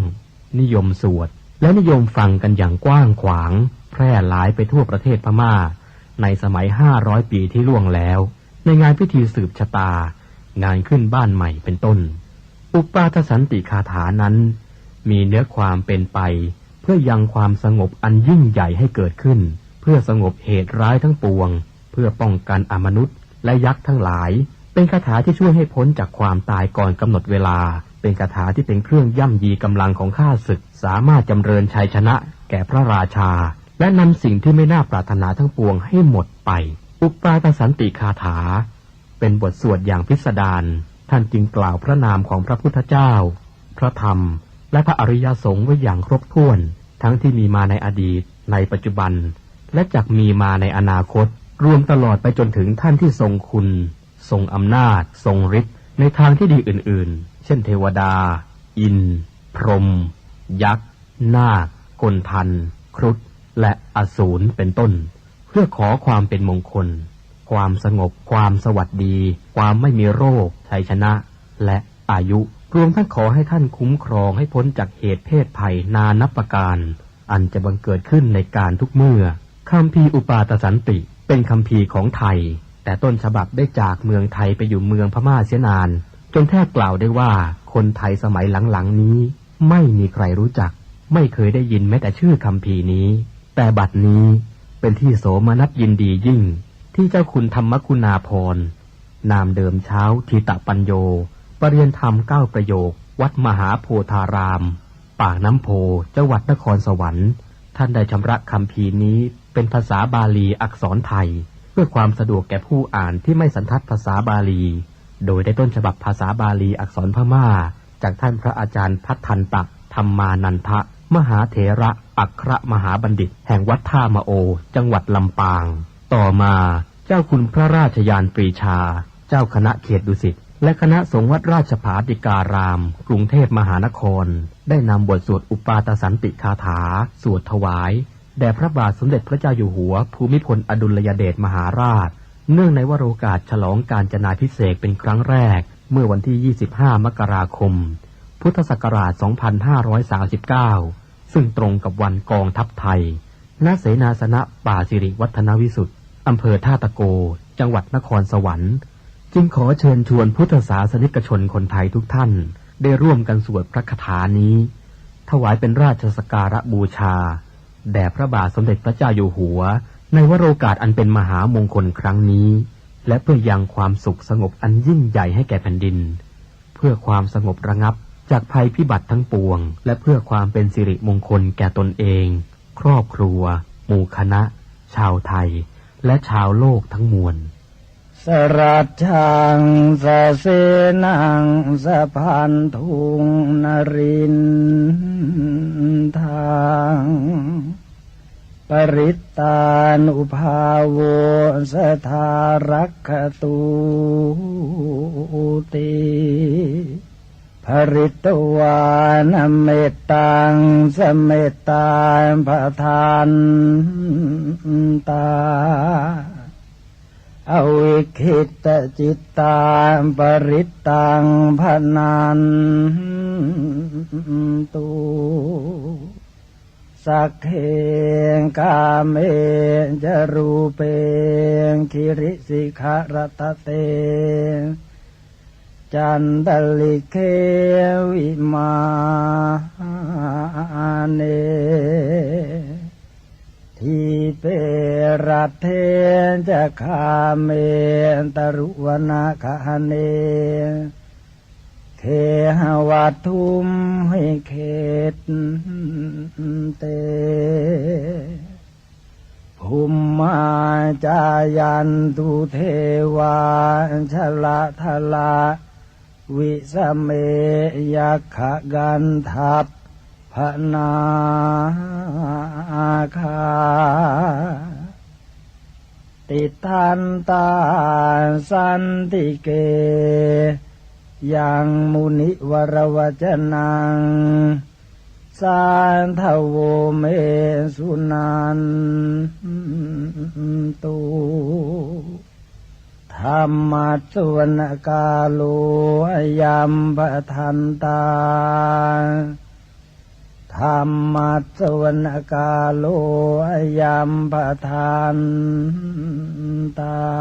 H: นิยมสวดและนิยมฟังกันอย่างกว้างขวางแพร่หลายไปทั่วประเทศพม่าในสมัย500 ปีที่ล่วงแล้วในงานพิธีสืบชะตางานขึ้นบ้านใหม่เป็นต้นอุปาทสันติคาถานั้นมีเนื้อความเป็นไปเพื่อยังความสงบอันยิ่งใหญ่ให้เกิดขึ้นเพื่อสงบเหตุร้ายทั้งปวงเพื่อป้องกันอมนุษย์และยักษ์ทั้งหลายเป็นคาถาที่ช่วยให้พ้นจากความตายก่อนกำหนดเวลาเป็นคาถาที่เป็นเครื่องย่ำยีกำลังของข้าศึกสามารถจำเริญชัยชนะแก่พระราชาและนำสิ่งที่ไม่น่าปรารถนาทั้งปวงให้หมดไปอุปาทสันติคาถาเป็นบทสวดอย่างพิสดารท่านจึงกล่าวพระนามของพระพุทธเจ้าพระธรรมและพระอริยสงฆ์ไว้อย่างครบถ้วนทั้งที่มีมาในอดีตในปัจจุบันและจักมีมาในอนาคตรวมตลอดไปจนถึงท่านที่ทรงคุณทรงอำนาจทรงฤทธิ์ในทางที่ดีอื่นๆเช่นเทวดาอินทร์พรหมยักษ์นาคกลทันครุฑและอสูรเป็นต้นเพื่อขอความเป็นมงคลความสงบความสวัสดีความไม่มีโรคชัยชนะและอายุรวมทั้งขอให้ท่านคุ้มครองให้พ้นจากเหตุเพศภัยนานับประการอันจะบังเกิดขึ้นในการทุกเมื่อคัมภีร์อุปาทสันติเป็นคัมภีร์ของไทยแต่ต้นฉบับได้จากเมืองไทยไปอยู่เมืองพม่าเสียนานจนแทบกล่าวได้ว่าคนไทยสมัยหลังๆนี้ไม่มีใครรู้จักไม่เคยได้ยินแม้แต่ชื่อคัมภีร์นี้แต่บัดนี้เป็นที่โสมนัสยินดียิ่งที่เจ้าคุณธรรมคุณาภรณ์นามเดิมเช้าทีตะปัญโยปรริยนธรรม9 ประโยควัดมหาโพธารามปากน้ำโพจังหวัดนครสวรรค์ท่านได้ชำระคัมภีร์นี้เป็นภาษาบาลีอักษรไทยเพื่อความสะดวกแก่ผู้อ่านที่ไม่สันทัดภาษาบาลีโดยได้ต้นฉบับภาษาบาลีอักษรพม่าจากท่านพระอาจารย์พัฒทันตะธรรมานันทะมหาเถระอัครมหาบัณฑิตแห่งวัดท่ามะโอจังหวัดลำปางต่อมาเจ้าคุณพระราชยานปรีชาเจ้าคณะเขตดุสิตและคณะสงฆ์วัดราชภาติการามกรุงเทพมหานครได้นำบทสวดอุปาทสันติคาถาสวดถวายแด่พระบาทสมเด็จพระเจ้าอยู่หัวภูมิพลอดุลยเดชมหาราชเนื่องในวโรกาสฉลองกาญจนาภิเษกเป็นครั้งแรกเมื่อวันที่25 มกราคมพุทธศักราช 2539ซึ่งตรงกับวันกองทัพไทยณเสนาสนะป่าสิริวัฒนวิสุทธิ์อำเภอท่าตะโกจังหวัดนครสวรรค์จึงขอเชิญชวนพุทธศาสนิกชนคนไทยทุกท่านได้ร่วมกันสวดพระคาถานี้ถวายเป็นราชสักการะบูชาแด่พระบาทสมเด็จพระเจ้าอยู่หัวในวโรกาสอันเป็นมหามงคลครั้งนี้และเพื่อยังความสุขสงบอันยิ่งใหญ่ให้แก่แผ่นดินเพื่อความสงบระงับจากภัยพิบัติทั้งปวงและเพื่อความเป็นสิริมงคลแก่ตนเองครอบครัวหมู่คณะชาวไทยและชาวโลกทั้งมวล
B: สรัจฉังสะเสนังสะพันธุงนรินทางปริตตานุภาโวสทารักขตุติพ ริตวานเมตตังสเมตตาปทานตาอวิคิตจิตตาปริตตังพนันตุสักเขกาเมจรูเปคิริสิขารตเตจันตลิเควิมาเนทีเปรัตเทจะคาเมตรุวนาคาเนเคหวัตุมให้เขตเตภูมิมาจายันตุเทวาชละทละวิสเมยัคขกันทัพพนาคาติทันตาสันติเกยังมุนิวรวจนังสานทโวเมสุนันตุธรรมัสสวนกาโลยัมปทันตาธรรมัสสวนกาโลยัมปทันตา